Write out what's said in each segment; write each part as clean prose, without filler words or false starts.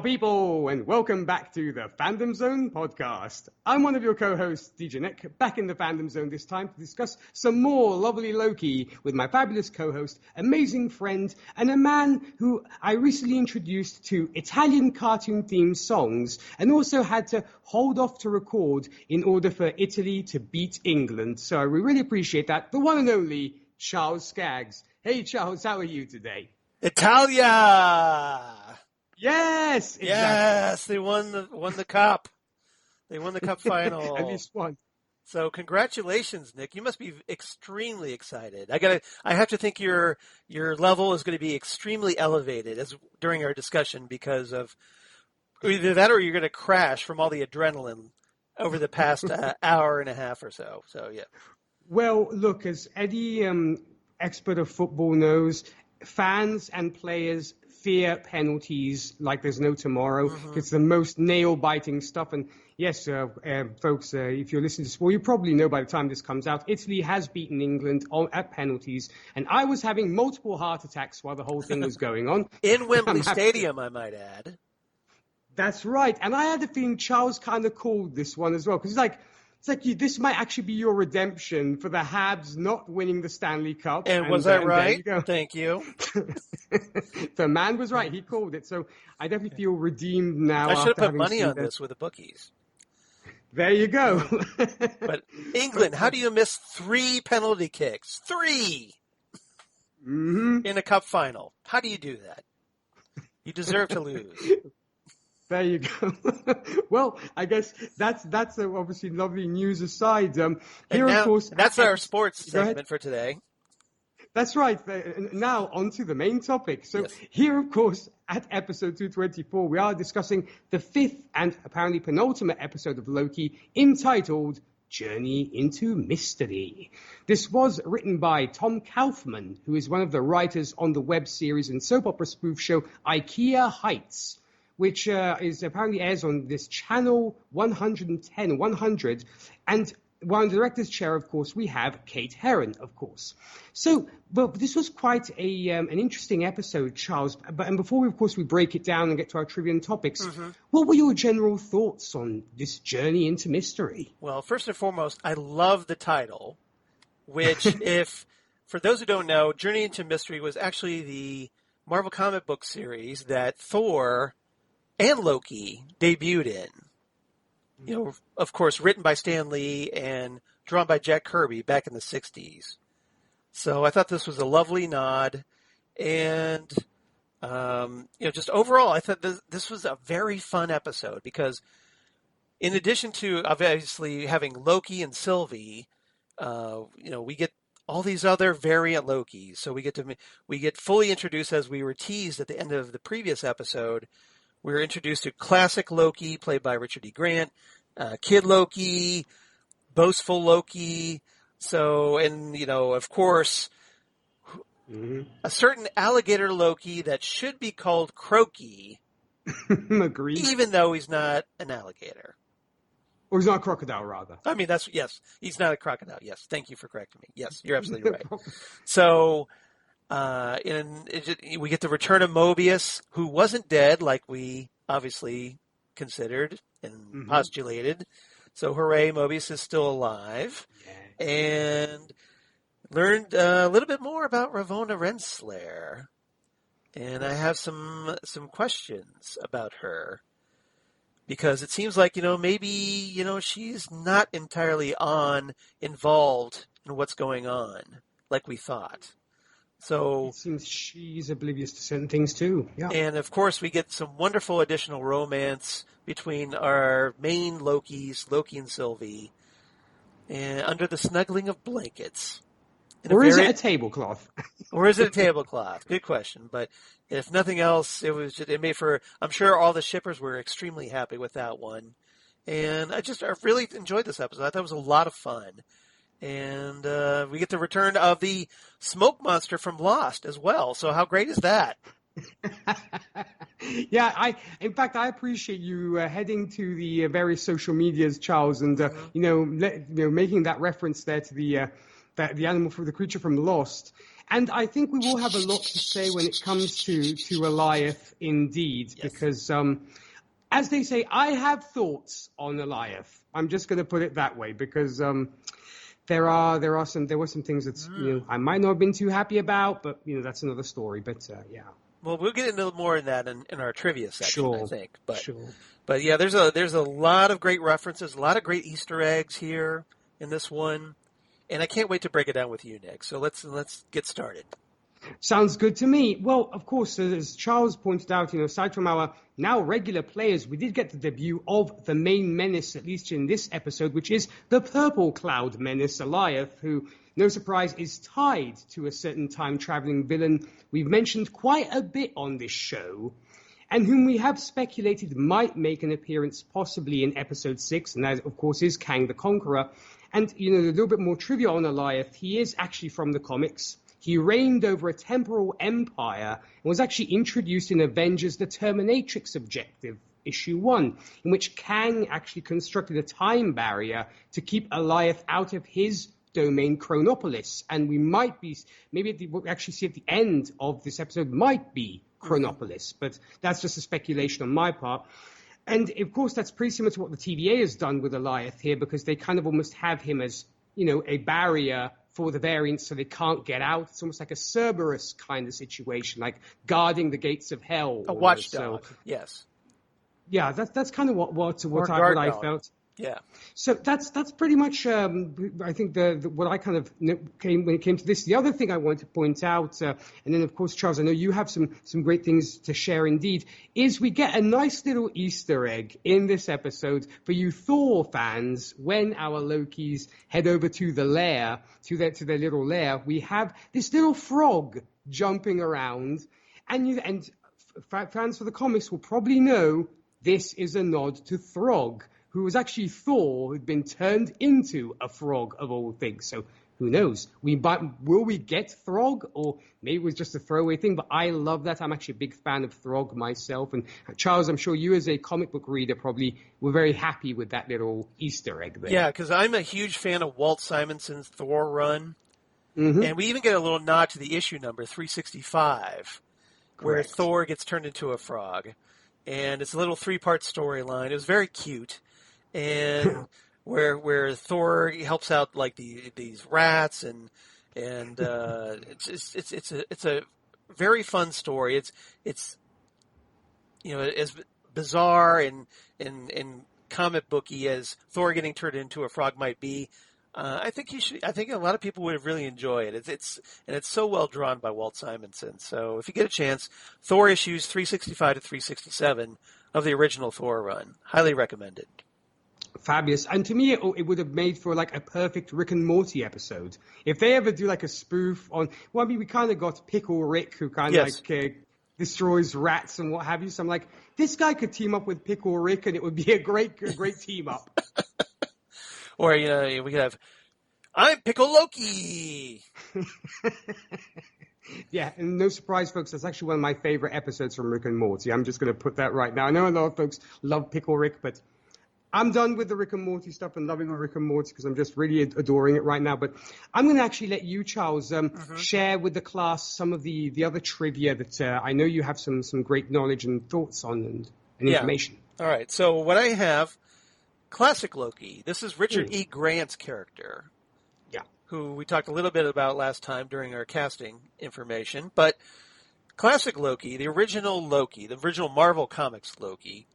people, and welcome back to the Fandom Zone podcast. I'm one of your co-hosts, DJ Nick, back in the Fandom Zone this time to discuss some more lovely Loki with my fabulous co-host, amazing friend, and a man who I recently introduced to Italian cartoon-themed songs and also had to hold off to record in order for Italy to beat England. So we really appreciate that. The one and only Charles Skaggs. Hey, Charles, how are you today? Italia! Yes, exactly. Yes, they won the cup. They won the cup final. At least one. So congratulations, Nick. You must be extremely excited. I have to think your level is going to be extremely elevated during our discussion because of either that or you're going to crash from all the adrenaline over the past hour and a half or so. So yeah. Well, look, as any expert of football knows, fans and players fear penalties like there's no tomorrow. Mm-hmm. It's the most nail-biting stuff. And yes, folks, if you're listening to sport, you probably know by the time this comes out, Italy has beaten England at penalties. And I was having multiple heart attacks while the whole thing was going on. In Wembley Stadium, I might add. That's right. And I had the feeling Charles kind of called this one as well. Because it's like this might actually be your redemption for the Habs not winning the Stanley Cup. And was I right? Thank you. The man was right. He called it. So I definitely feel redeemed now. I should have put money on this with the bookies. There you go. But England, how do you miss 3 penalty kicks? 3! Mm-hmm. In a cup final. How do you do that? You deserve to lose. There you go. Well, I guess that's obviously lovely news aside. Here, now, of course, that's our sports segment for today. That's right. Now on to the main topic. So yes. Here, of course, at episode 224, we are discussing the 5th and apparently penultimate episode of Loki, entitled Journey into Mystery. This was written by Tom Kaufman, who is one of the writers on the web series and soap opera spoof show IKEA Heights, which is apparently airs on this channel 100. And while in the director's chair, of course, we have Kate Herron, of course. So, but this was quite an interesting episode, Charles. And before we break it down and get to our trivia and topics, What were your general thoughts on this journey into mystery? Well, first and foremost, I love the title, which for those who don't know, Journey into Mystery was actually the Marvel comic book series that Thor and Loki debuted in. You know, of course, written by Stan Lee and drawn by Jack Kirby back in the 60s. So I thought this was a lovely nod. And, just overall, I thought this was a very fun episode because in addition to obviously having Loki and Sylvie, we get all these other variant Lokis. So we get fully introduced, as we were teased at the end of the previous episode. We were introduced to Classic Loki, played by Richard E. Grant, Kid Loki, Boastful Loki. So, and, of course, a certain alligator Loki that should be called Croaky. Agreed. Even though he's not an alligator. Or he's not a crocodile, rather. I mean, yes, he's not a crocodile. Yes, thank you for correcting me. Yes, you're absolutely right. So, we get the return of Mobius, who wasn't dead like we obviously considered and postulated. So hooray, Mobius is still alive. Yeah. And learned a little bit more about Ravonna Renslayer. And I have some questions about her. Because it seems like, maybe, she's not entirely involved in what's going on like we thought. So it seems she's oblivious to certain things too. Yeah. And of course we get some wonderful additional romance between our main Lokis, Loki and Sylvie, and under the snuggling of blankets. Or is it a tablecloth? Or is it a tablecloth? Good question. But if nothing else, it made for, I'm sure all the shippers were extremely happy with that one. And I really enjoyed this episode. I thought it was a lot of fun. And we get the return of the smoke monster from Lost as well. So how great is that? Yeah, in fact, I appreciate you heading to the various social medias, Charles, and making that reference there to the animal, the creature from Lost. And I think we will have a lot to say when it comes to Alioth, indeed, yes. because, as they say, I have thoughts on Alioth. I'm just going to put it that way, because there were some things that I might not have been too happy about, but that's another story. But yeah. Well, we'll get into more of that in our trivia section, sure. I think. Sure. But yeah, there's a lot of great references, a lot of great Easter eggs here in this one, and I can't wait to break it down with you, Nick. So let's get started. Sounds good to me. Well, of course, as Charles pointed out, aside from our now regular players, we did get the debut of the main menace, at least in this episode, which is the Purple Cloud Menace, Alioth, who, no surprise, is tied to a certain time-traveling villain we've mentioned quite a bit on this show, and whom we have speculated might make an appearance possibly in episode 6, and that, of course, is Kang the Conqueror. And, a little bit more trivia on Alioth, he is actually from the comics. He reigned over a temporal empire and was actually introduced in Avengers The Terminatrix Objective, issue 1, in which Kang actually constructed a time barrier to keep Alioth out of his domain, Chronopolis. And we might be, maybe what we actually see at the end of this episode might be Chronopolis, but that's just a speculation on my part. And of course, that's pretty similar to what the TVA has done with Alioth here, because they kind of almost have him as, a barrier for the variants so they can't get out. It's almost like a Cerberus kind of situation, like guarding the gates of hell. A watchdog, yes. Yeah, that's kind of what I felt. Yeah. So that's pretty much, I think, what I kind of came when it came to this. The other thing I want to point out, and then, of course, Charles, I know you have some great things to share indeed, is we get a nice little Easter egg in this episode for you Thor fans. When our Lokis head over to the lair, to their little lair, we have this little frog jumping around, and fans for the comics will probably know this is a nod to Throg, who was actually Thor, who'd been turned into a frog of all things. So who knows? Will we get Throg, or maybe it was just a throwaway thing? But I love that. I'm actually a big fan of Throg myself. And Charles, I'm sure you as a comic book reader probably were very happy with that little Easter egg there. Yeah, because I'm a huge fan of Walt Simonson's Thor run. Mm-hmm. And we even get a little nod to the issue number 365, where Thor gets turned into a frog. And it's a little 3-part storyline. It was very cute. And where Thor helps out like these rats and it's a very fun story. It's as bizarre and comic booky as Thor getting turned into a frog might be. I think a lot of people would really enjoy it. It's so well drawn by Walt Simonson. So if you get a chance, Thor issues 365 to 367 of the original Thor run, highly recommended. Fabulous. And to me, it would have made for like a perfect Rick and Morty episode. If they ever do like a spoof on, well, I mean, we kind of got Pickle Rick, who kind of destroys rats and what have you. So I'm like, this guy could team up with Pickle Rick and it would be a great team up. Or, we could have, I'm Pickle Loki. Yeah, and no surprise, folks, that's actually one of my favorite episodes from Rick and Morty. I'm just going to put that right now. I know a lot of folks love Pickle Rick, but I'm done with the Rick and Morty stuff and loving Rick and Morty because I'm just really adoring it right now. But I'm going to actually let you, Charles, share with the class some of the other trivia that I know you have some great knowledge and thoughts on and information. All right. So what I have, Classic Loki. This is Richard E. Grant's character. Yeah. Who we talked a little bit about last time during our casting information. But Classic Loki, the original Marvel Comics Loki,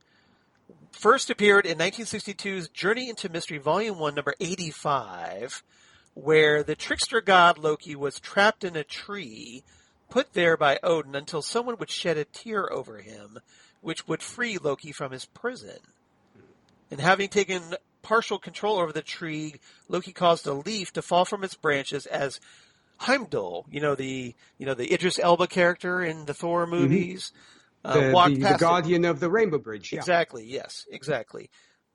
first appeared in 1962's Journey into Mystery, Volume 1, number 85, where the trickster god Loki was trapped in a tree, put there by Odin until someone would shed a tear over him, which would free Loki from his prison. And having taken partial control over the tree, Loki caused a leaf to fall from its branches as Heimdall, the Idris Elba character in the Thor movies, the guardian of the Rainbow Bridge. Yeah. Exactly, yes, exactly.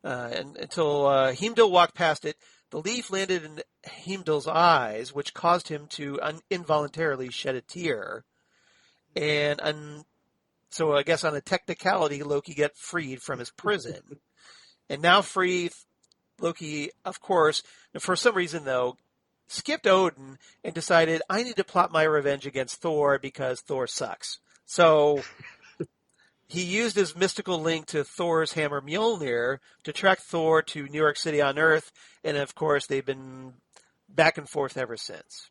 And until Heimdall walked past it, the leaf landed in Heimdall's eyes, which caused him to involuntarily shed a tear. And so I guess on a technicality, Loki got freed from his prison. And now free, Loki, of course, for some reason, though, skipped Odin and decided, I need to plot my revenge against Thor because Thor sucks. So he used his mystical link to Thor's hammer Mjolnir to track Thor to New York City on Earth, and of course they've been back and forth ever since.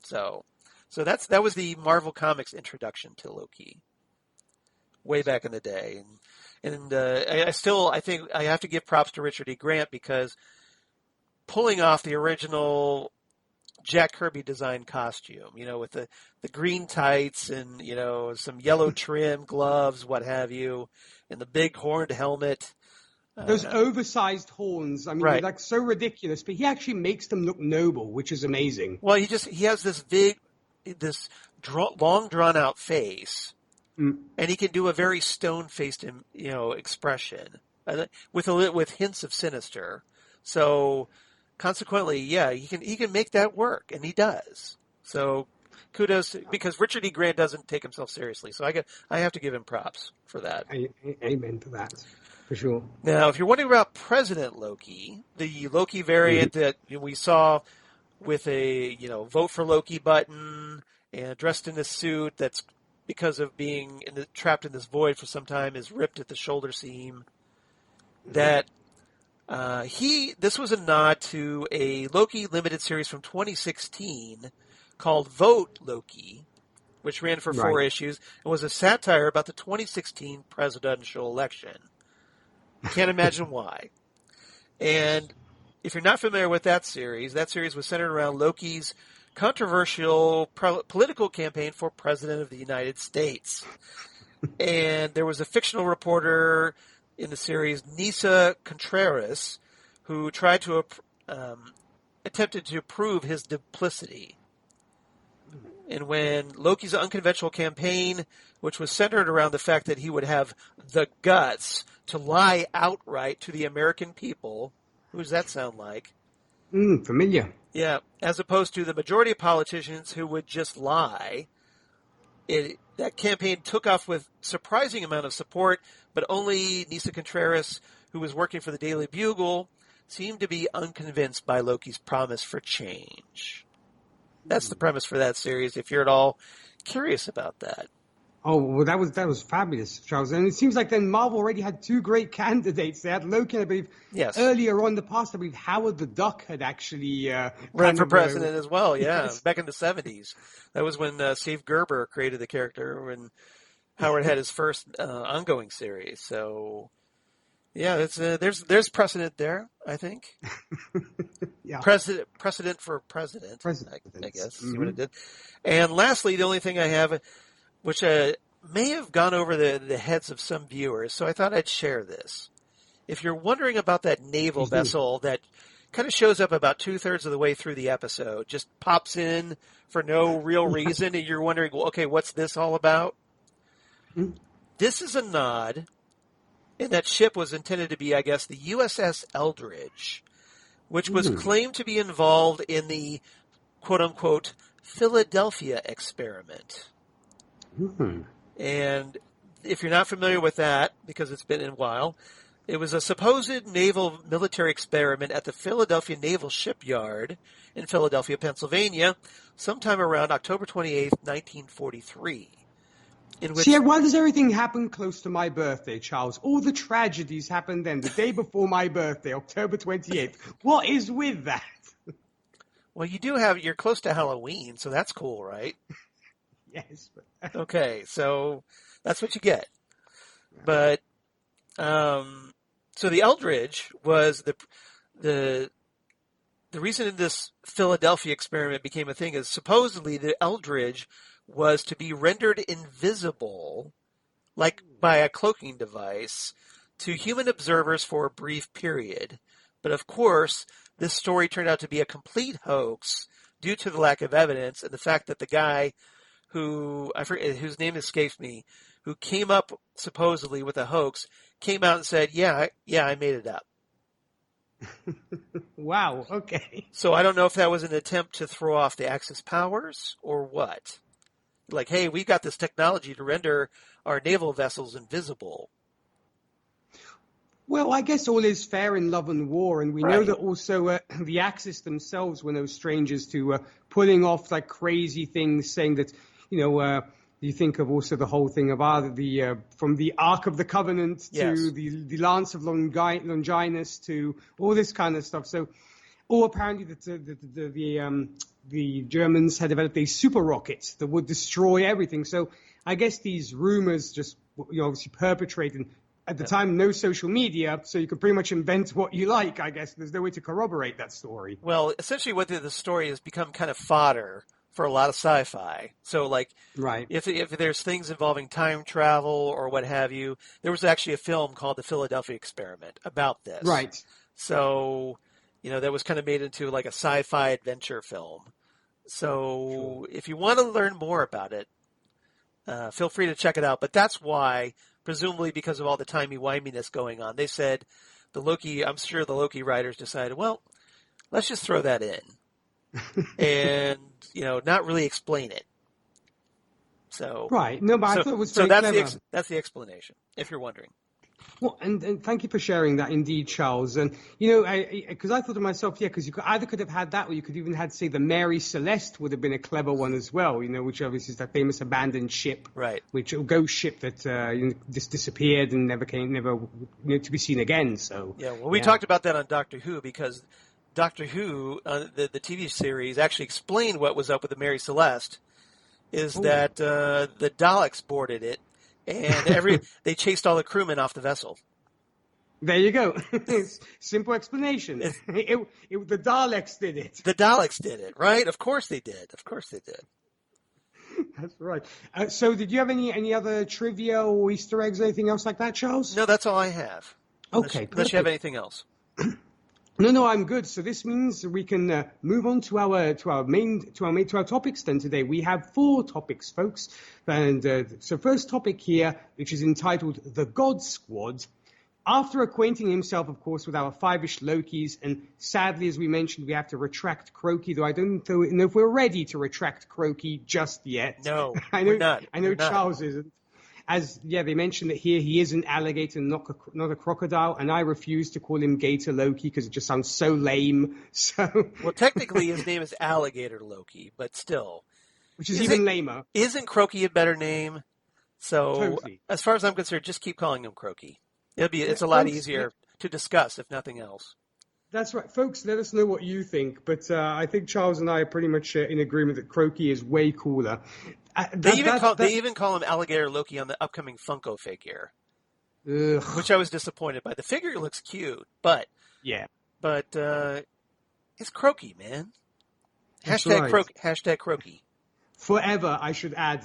So that was the Marvel Comics introduction to Loki, way back in the day. And I think I have to give props to Richard E. Grant, because pulling off the original Jack Kirby design costume, with the green tights and, some yellow trim, gloves, what have you, and the big horned helmet. Those oversized horns, I mean, right. They're like so ridiculous, but he actually makes them look noble, which is amazing. Well, he has this long drawn out face, and he can do a very stone-faced, expression, with hints of sinister. So, consequently, yeah, he can make that work, and he does. So, kudos, because Richard E. Grant doesn't take himself seriously. So I have to give him props for that. Amen to that, for sure. Now, if you're wondering about President Loki, the Loki variant that we saw with a vote for Loki button and dressed in a suit that's, because of being trapped in this void for some time, is ripped at the shoulder seam. That this was a nod to a Loki limited series from 2016 called Vote Loki, which ran for 4 issues and was a satire about the 2016 presidential election. Can't imagine why. And if you're not familiar with that series was centered around Loki's controversial political campaign for president of the United States. And there was a fictional reporter in the series, Nisa Contreras, who tried to attempted to prove his duplicity. And when Loki's unconventional campaign, which was centered around the fact that he would have the guts to lie outright to the American people, who does that sound like? Familiar. Yeah, as opposed to the majority of politicians who would just lie. That campaign took off with surprising amount of support, but only Nisa Contreras, who was working for the Daily Bugle, seemed to be unconvinced by Loki's promise for change. That's the premise for that series, if you're at all curious about that. Oh, well, that was fabulous, Charles. And it seems like then Marvel already had 2 great candidates. They had Loki, I believe, earlier on in the past, I believe Howard the Duck had actually run for president as well, back in the 70s. That was when Steve Gerber created the character, when Howard had his first ongoing series. So, yeah, there's precedent there, I think. Yeah. Precedent for president, I guess, is what it did. And lastly, the only thing I have, which may have gone over the heads of some viewers, so I thought I'd share this. If you're wondering about that naval vessel that kind of shows up about 2/3 of the way through the episode, just pops in for no real reason, and you're wondering, well, okay, what's this all about? This is a nod, and that ship was intended to be, I guess, the USS Eldridge, which was claimed to be involved in the quote-unquote Philadelphia experiment. And if you're not familiar with that, because it's been a while, it was a supposed naval military experiment at the Philadelphia Naval Shipyard in Philadelphia, Pennsylvania, sometime around October 28th, 1943. See, why does everything happen close to my birthday, Charles? All the tragedies happened then, the day before my birthday, October 28th. What is with that? Well, you're close to Halloween, so that's cool, right? Yes. Okay, so that's what you get. But, so the Eldridge was the reason this Philadelphia experiment became a thing is supposedly the Eldridge was to be rendered invisible, like by a cloaking device, to human observers for a brief period. But of course, this story turned out to be a complete hoax due to the lack of evidence and the fact that the guy who, I forget, whose name escapes me, who came up supposedly with a hoax, came out and said, yeah, I made it up. Wow, okay. So I don't know if that was an attempt to throw off the Axis powers or what. Like, hey, we've got this technology to render our naval vessels invisible. Well, I guess all is fair in love and war, and we know that also the Axis themselves were no strangers to pulling off like crazy things, saying that, you think of also the whole thing of from the Ark of the Covenant to the Lance of Longinus to all this kind of stuff. So, or apparently the Germans had developed a super rocket that would destroy everything. So I guess these rumors just obviously perpetrated. At the time, no social media, so you could pretty much invent what you like, I guess. There's no way to corroborate that story. Well, essentially what the story has become kind of fodder for a lot of sci-fi. So, like, if there's things involving time travel or what have you, there was actually a film called The Philadelphia Experiment about this. Right. So, that was kind of made into like a sci-fi adventure film. So, if you want to learn more about it, feel free to check it out. But that's why, presumably because of all the timey-wiminess going on, they said I'm sure the Loki writers decided, well, let's just throw that in. And, not really explain it. So right. No, but I thought it was very clever. That's the explanation, if you're wondering. Well, and thank you for sharing that, indeed, Charles. And because I thought to myself, because you could have had that, or you could even had, say, the Mary Celeste would have been a clever one as well. Which obviously is that famous abandoned ship, right? Which a ghost ship that just disappeared and never to be seen again. So we talked about that on Doctor Who because Doctor Who, the TV series, actually explained what was up with the Mary Celeste. Is that the Daleks boarded it. And they chased all the crewmen off the vessel. There you go. Simple explanation. The Daleks did it. The Daleks did it, right? Of course they did. That's right. So did you have any other trivia or Easter eggs or anything else like that, Charles? No, that's all I have. Okay. Unless you have anything else. No, I'm good. So this means we can move on to our topics then today. We have 4 topics, folks. And so first topic here, which is entitled The God Squad. After acquainting himself, of course, with our 5-ish Lokis, and sadly, as we mentioned, we have to retract Crokey, though I don't know if we're ready to retract Crokey just yet. No, we're not. I know Charles isn't. They mentioned that here he is an alligator, not a crocodile, and I refuse to call him Gator Loki because it just sounds so lame. So, well, technically his name is Alligator Loki, but still, which is even lamer. Isn't Crokey a better name? So, totally. As far as I'm concerned, just keep calling him Crokey. It's a lot easier to discuss, if nothing else. That's right, folks. Let us know what you think. But I think Charles and I are pretty much in agreement that Crokey is way cooler. They even call him Alligator Loki on the upcoming Funko figure, which I was disappointed by. The figure looks cute, but it's Crokey, man. Hashtag Crokey. Forever, I should add.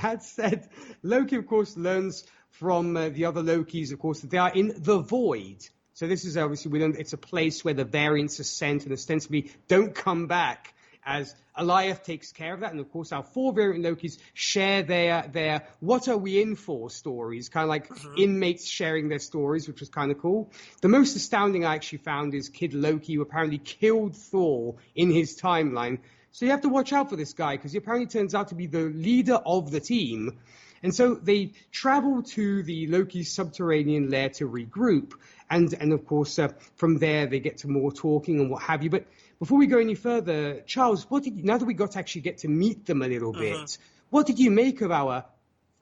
That said, Loki, of course, learns from the other Lokis, of course, that they are in the void. So this is obviously, it's a place where the variants are sent and ostensibly don't come back, as Alioth takes care of that. And of course, our 4 variant Lokis share their what are we in for stories, kind of like inmates sharing their stories, which was kind of cool. The most astounding I actually found is Kid Loki, who apparently killed Thor in his timeline. So you have to watch out for this guy, because he apparently turns out to be the leader of the team. And so they travel to the Loki's subterranean lair to regroup. And of course, from there, they get to more talking and what have you. But before we go any further, Charles, now that we got to actually get to meet them a little bit, what did you make of our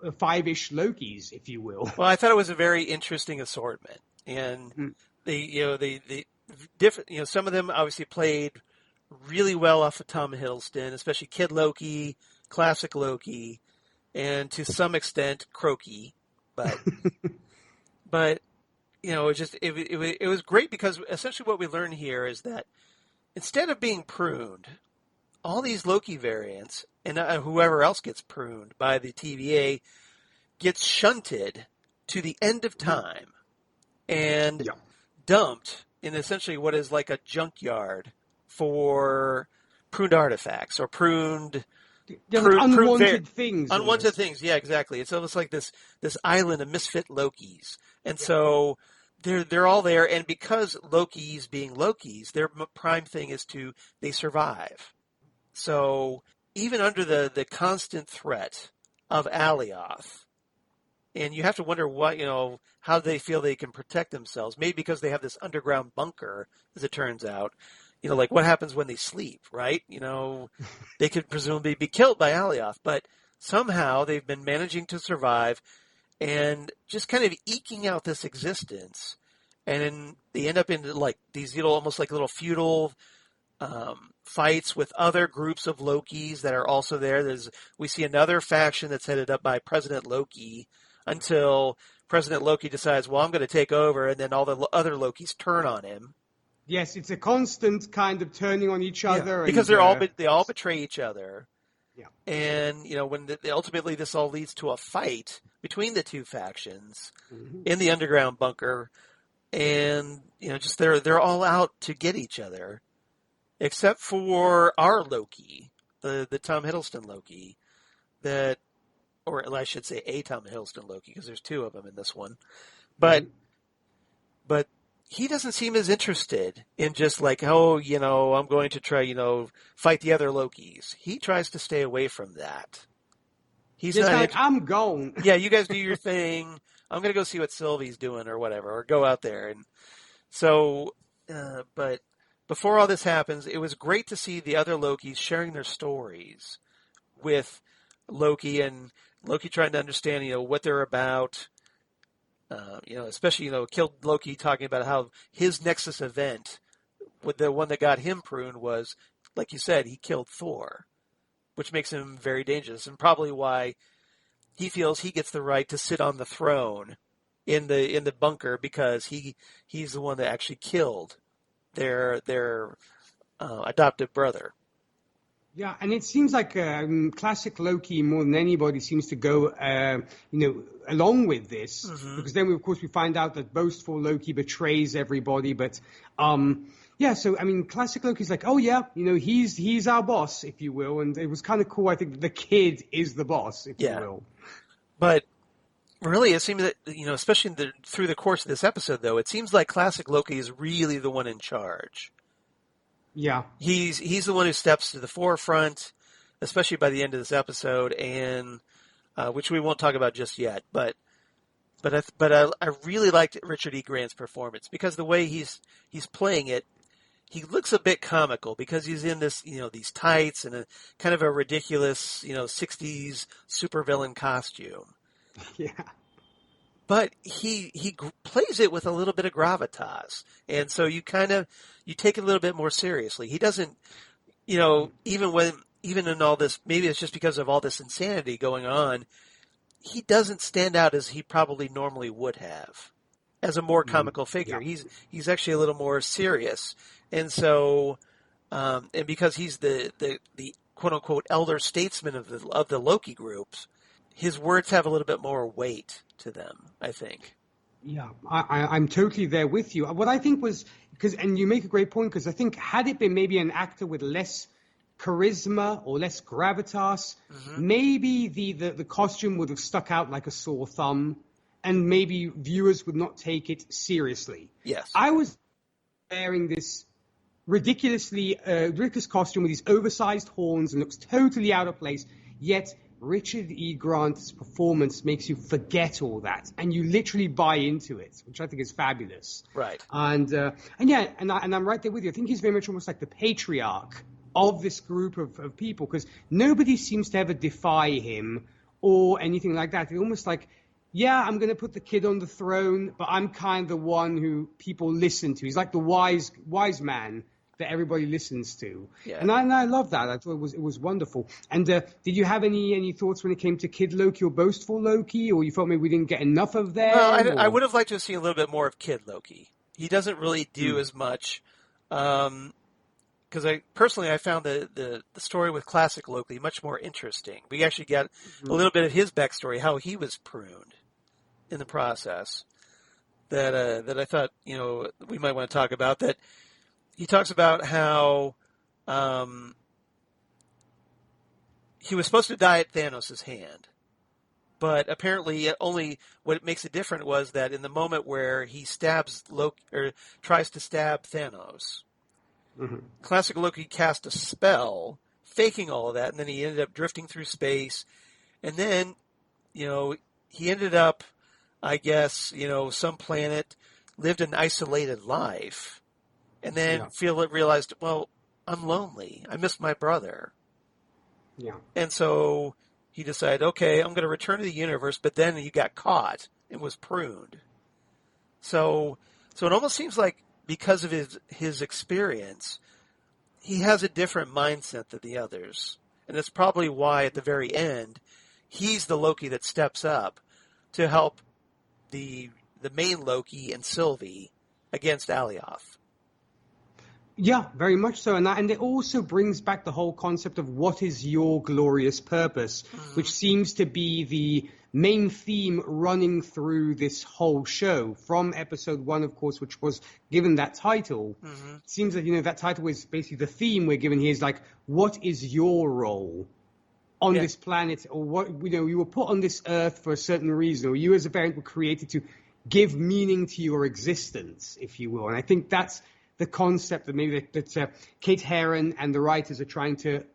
5-ish Lokis, if you will? Well, I thought it was a very interesting assortment. And they different, some of them obviously played really well off of Tom Hiddleston, especially Kid Loki, Classic Loki, and to some extent Crokey. But it was great because essentially what we learn here is that instead of being pruned, all these Loki variants and whoever else gets pruned by the TVA gets shunted to the end of time and dumped in essentially what is like a junkyard for pruned artifacts or pruned unwanted things. Unwanted things, yeah, exactly. It's almost like this island of misfit Lokis. And so they're all there, and because Lokis being Lokis, their prime thing is they survive. So even under the constant threat of Alioth, And you have to wonder how they feel they can protect themselves. Maybe because they have this underground bunker, as it turns out. Like what happens when they sleep, right? They could presumably be killed by Alioth, but somehow they've been managing to survive and just kind of eking out this existence. And then they end up in like these almost like little feudal fights with other groups of Lokis that are also there. We see another faction that's headed up by President Loki until President Loki decides, well, I'm going to take over, and then all the other Lokis turn on him. Yes, it's a constant kind of turning on each other. Because they all betray each other. Yeah. And, when ultimately this all leads to a fight between the two factions in the underground bunker. And, just they're all out to get each other. Except for our Loki, the Tom Hiddleston Loki, or I should say a Tom Hiddleston Loki, because there's two of them in this one. But he doesn't seem as interested in just like, I'm going to try, fight the other Lokis. He tries to stay away from that. He's just like, I'm going. Yeah, you guys do your thing. I'm going to go see what Sylvie's doing or whatever, or go out there. And so, but before all this happens, it was great to see the other Lokis sharing their stories with Loki, and Loki trying to understand, what they're about. Especially, killed Loki talking about how his Nexus event, with the one that got him pruned, was, like you said, he killed Thor, which makes him very dangerous, and probably why he feels he gets the right to sit on the throne in the bunker, because he's the one that actually killed their adoptive brother. Yeah, and it seems like classic Loki more than anybody seems to go, along with this, because then we find out that boastful Loki betrays everybody. But so classic Loki's like, oh yeah, he's our boss, if you will, and it was kind of cool. I think the kid is the boss, if you will. But really, it seems that especially through the course of this episode, though, it seems like classic Loki is really the one in charge. Yeah, he's the one who steps to the forefront, especially by the end of this episode, and which we won't talk about just yet. But I really liked Richard E. Grant's performance, because the way he's playing it, he looks a bit comical because he's in this these tights and a kind of a ridiculous 60s supervillain costume. Yeah. But he plays it with a little bit of gravitas, and so you take it a little bit more seriously. He doesn't, even in all this, maybe it's just because of all this insanity going on, he doesn't stand out as he probably normally would have as a more comical figure. Yeah. He's actually a little more serious, and so and because he's the quote unquote elder statesman of the Loki groups, his words have a little bit more weight to them, I think. Yeah, I'm totally there with you. What I think was, and you make a great point, because I think had it been maybe an actor with less charisma or less gravitas, maybe the costume would have stuck out like a sore thumb, and maybe viewers would not take it seriously. Yes. I was wearing this ridiculous costume with these oversized horns and looks totally out of place, yet Richard E. Grant's performance makes you forget all that, and you literally buy into it, which I think is fabulous. Right. And I'm right there with you. I think he's very much almost like the patriarch of this group of people, because nobody seems to ever defy him or anything like that. They're almost like, yeah, I'm going to put the kid on the throne, but I'm kind of the one who people listen to. He's like the wise man that everybody listens to. Yeah. And I love that. I thought it was wonderful. And did you have any thoughts when it came to Kid Loki or Boastful Loki, or you felt maybe we didn't get enough of them? Well, I would have liked to see a little bit more of Kid Loki. He doesn't really do as much. Because I found the story with Classic Loki much more interesting. We actually got a little bit of his backstory, how he was pruned in the process. That I thought we might want to talk about. That he talks about how he was supposed to die at Thanos' hand, but apparently only what makes it different was that in the moment where he stabs Loki or tries to stab Thanos. Classic Loki cast a spell, faking all of that, and then he ended up drifting through space. And then, he ended up, I guess, some planet, lived an isolated life, and then realized, well, I'm lonely. I miss my brother. Yeah. And so he decided, okay, I'm going to return to the universe, but then he got caught and was pruned. So it almost seems like because of his experience, he has a different mindset than the others. And that's probably why at the very end, he's the Loki that steps up to help the main Loki and Sylvie against Alioth. Yeah, very much so. And it also brings back the whole concept of what is your glorious purpose, which seems to be the main theme running through this whole show from episode 1, of course, which was given that title. It seems that, that title is basically the theme we're given here is like, what is your role on this planet? Or what, you were put on this earth for a certain reason, or you as a parent were created to give meaning to your existence, if you will. And I think that's the concept that maybe that Kate Herron and the writers are trying to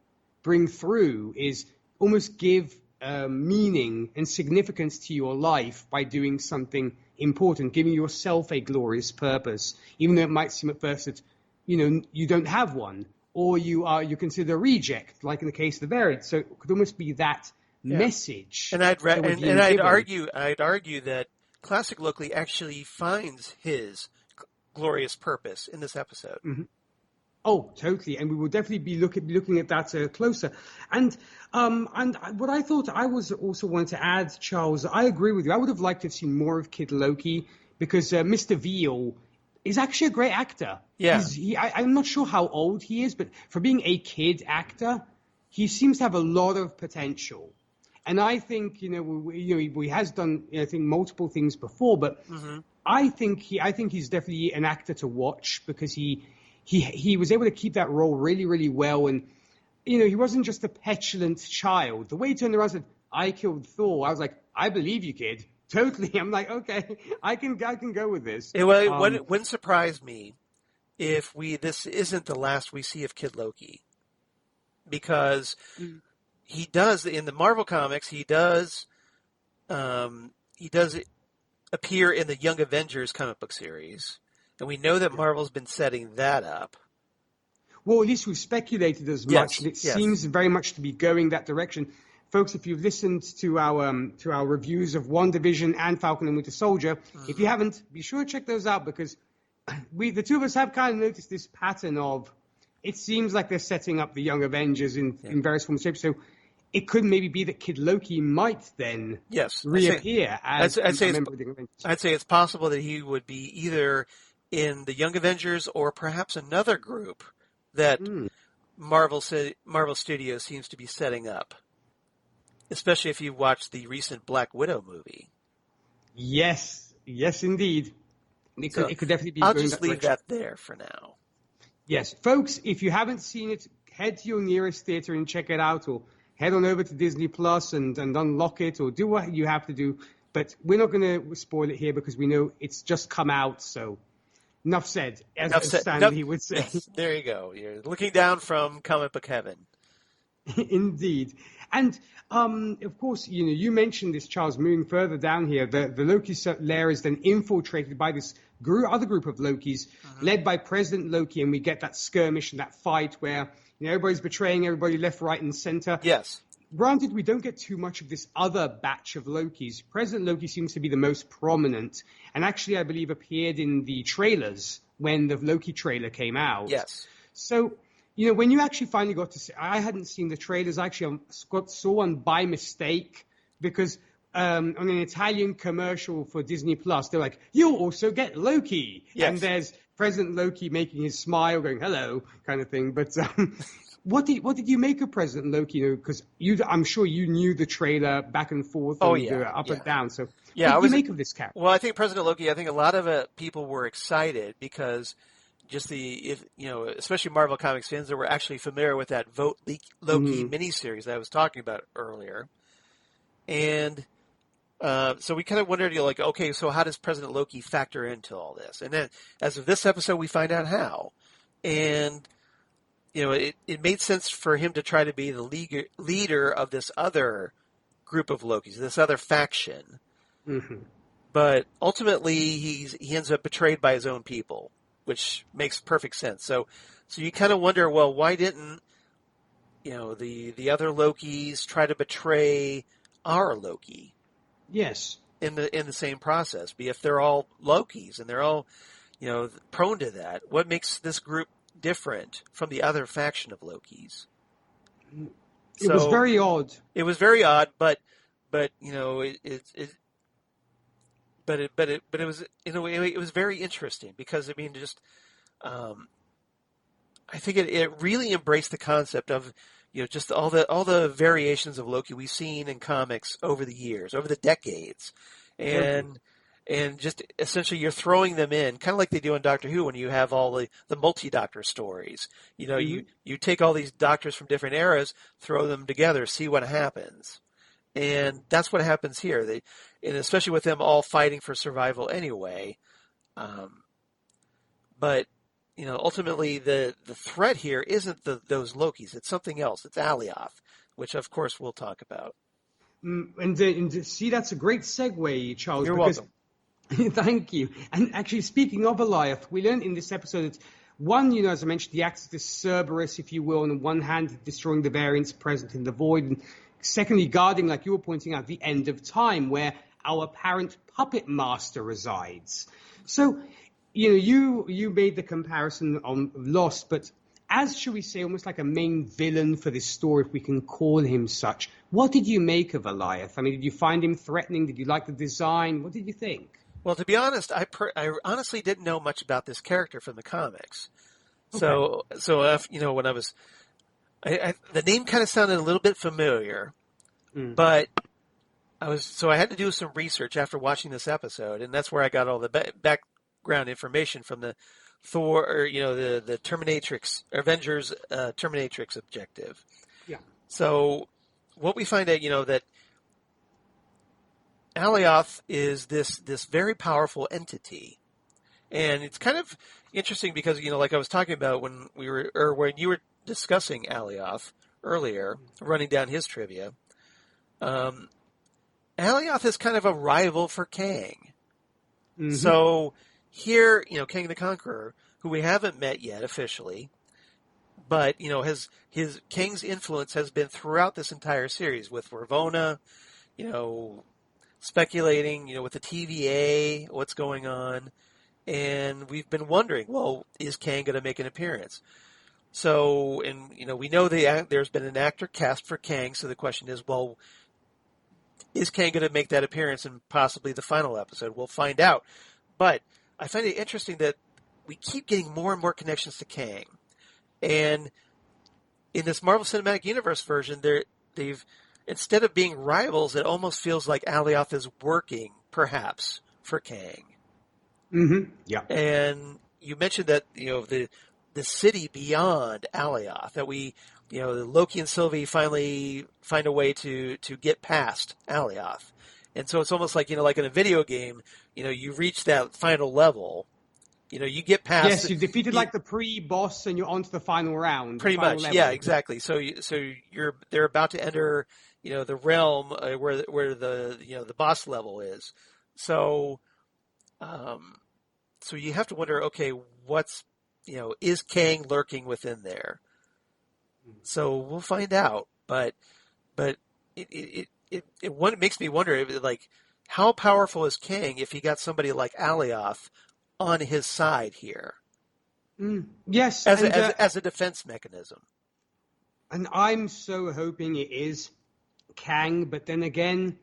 bring through is almost give meaning and significance to your life by doing something important, giving yourself a glorious purpose, even though it might seem at first that, you don't have one, or you're considered a reject, like in the case of the variant. So it could almost be that message. And I'd argue that Classic Loki actually finds his glorious purpose in this episode. Oh, totally, and we will definitely be looking at that closer. And what I thought I was also wanting to add, Charles, I agree with you. I would have liked to have seen more of Kid Loki because Mr. Veal is actually a great actor. Yeah, I'm not sure how old he is, but for being a kid actor, he seems to have a lot of potential. And I think he has done I think multiple things before, but I think he's definitely an actor to watch because he was able to keep that role really, really well. And, he wasn't just a petulant child. The way he turned around and said, I killed Thor, I was like, I believe you, kid. Totally. I'm like, okay, I can go with this. It wouldn't surprise me if this isn't the last we see of Kid Loki. Because he does, in the Marvel comics, he does appear in the Young Avengers comic book series. And we know that Marvel's been setting that up. Well, at least we've speculated as much, and it seems very much to be going that direction. Folks, if you've listened to our reviews of WandaVision and Falcon and Winter Soldier, if you haven't, be sure to check those out because the two of us have kind of noticed this pattern of it seems like they're setting up the Young Avengers in various forms of shape. So it could maybe be that Kid Loki might then reappear as a member of the Avengers. I'd say it's possible that he would be either in the Young Avengers or perhaps another group that Marvel Studios seems to be setting up, especially if you watch the recent Black Widow movie. Yes, indeed. It could definitely be. I'll just leave that there for now. Yes, folks, if you haven't seen it, head to your nearest theater and check it out, or head on over to Disney Plus and unlock it, or do what you have to do. But we're not going to spoil it here because we know it's just come out, so enough said, as Stanley would say. Yes, there you go. You're looking down from comic book heaven. Indeed. And, of course, you mentioned this, Charles, moving further down here. The Loki lair is then infiltrated by this other group of Lokis, led by President Loki, and we get that skirmish and that fight where everybody's betraying everybody left, right, and center. Yes. Granted, we don't get too much of this other batch of Lokis. President Loki seems to be the most prominent, and actually, I believe, appeared in the trailers when the Loki trailer came out. Yes. So, when you actually finally got to see, I hadn't seen the trailers. I actually saw one by mistake because on an Italian commercial for Disney Plus, they're like, you'll also get Loki. Yes. And there's President Loki making his smile, going, hello, kind of thing. But what did you make of President Loki? Because I'm sure you knew the trailer back and forth and up and down. So what did you make of this character? Well, I think President Loki, a lot of people were excited because just especially Marvel Comics fans that were actually familiar with that Vote Loki miniseries that I was talking about earlier. And so we kind of wondered, okay, so how does President Loki factor into all this? And then as of this episode, we find out how. And, it made sense for him to try to be the leader of this other group of Lokis, this other faction. Mm-hmm. But ultimately, he ends up betrayed by his own people, which makes perfect sense. So you kind of wonder, well, why didn't the other Lokis try to betray our Loki? Yes. In the same process, if they're all Lokis and they're all prone to that, what makes this group different from the other faction of Lokis? It was very odd. It was very odd, but it was in a way it was very interesting because I think it really embraced the concept of just all the variations of Loki we've seen in comics over the years, over the decades, and just essentially you're throwing them in, kind of like they do in Doctor Who when you have all the multi-doctor stories. You take all these doctors from different eras, throw them together, see what happens. And that's what happens here. And especially with them all fighting for survival anyway. But ultimately the threat here isn't those Lokis. It's something else. It's Alioth, which of course we'll talk about. And see, that's a great segue, Charles. You're welcome. Thank you. And actually, speaking of Alioth, we learned in this episode that one, as I mentioned, he acts as Cerberus, if you will, on the one hand, destroying the variants present in the void, and secondly, guarding, like you were pointing out, the end of time, where our apparent puppet master resides. So, you made the comparison on Lost, but as, shall we say, almost like a main villain for this story, if we can call him such, what did you make of Alioth? I mean, did you find him threatening? Did you like the design? What did you think? Well, to be honest, I honestly didn't know much about this character from the comics. Okay. So when I was, the name kind of sounded a little bit familiar, but I had to do some research after watching this episode, and that's where I got all the background information from the Thor, or the Terminatrix Avengers Terminatrix objective. Yeah. So what we find out, that Alioth is this very powerful entity, and it's kind of interesting because like I was talking about when you were discussing Alioth earlier, running down his trivia. Alioth is kind of a rival for Kang. Mm-hmm. So here, Kang the Conqueror, who we haven't met yet officially, but his Kang's influence has been throughout this entire series with Ravonna, speculating, with the TVA, what's going on. And we've been wondering, well, is Kang going to make an appearance? So, and, we know there's been an actor cast for Kang. So the question is, well, is Kang going to make that appearance in possibly the final episode? We'll find out. But I find it interesting that we keep getting more and more connections to Kang. And in this Marvel Cinematic Universe version, they've instead of being rivals, it almost feels like Alioth is working, perhaps, for Kang. Mm-hmm. Yeah. And you mentioned that the city beyond Alioth, that Loki and Sylvie finally find a way to get past Alioth, and so it's almost like like in a video game, you reach that final level. You get past. Yes, you've defeated like the pre-boss, and you're on to the final round. Pretty much, level. Yeah, exactly. So they're about to enter, the realm where the boss level is. So, so you have to wonder, okay, what's is Kang lurking within there? So we'll find out. But it makes me wonder, like, how powerful is Kang if he got somebody like Alioth on his side here? Yes, as a defense mechanism. And I'm so hoping it is Kang, but then again,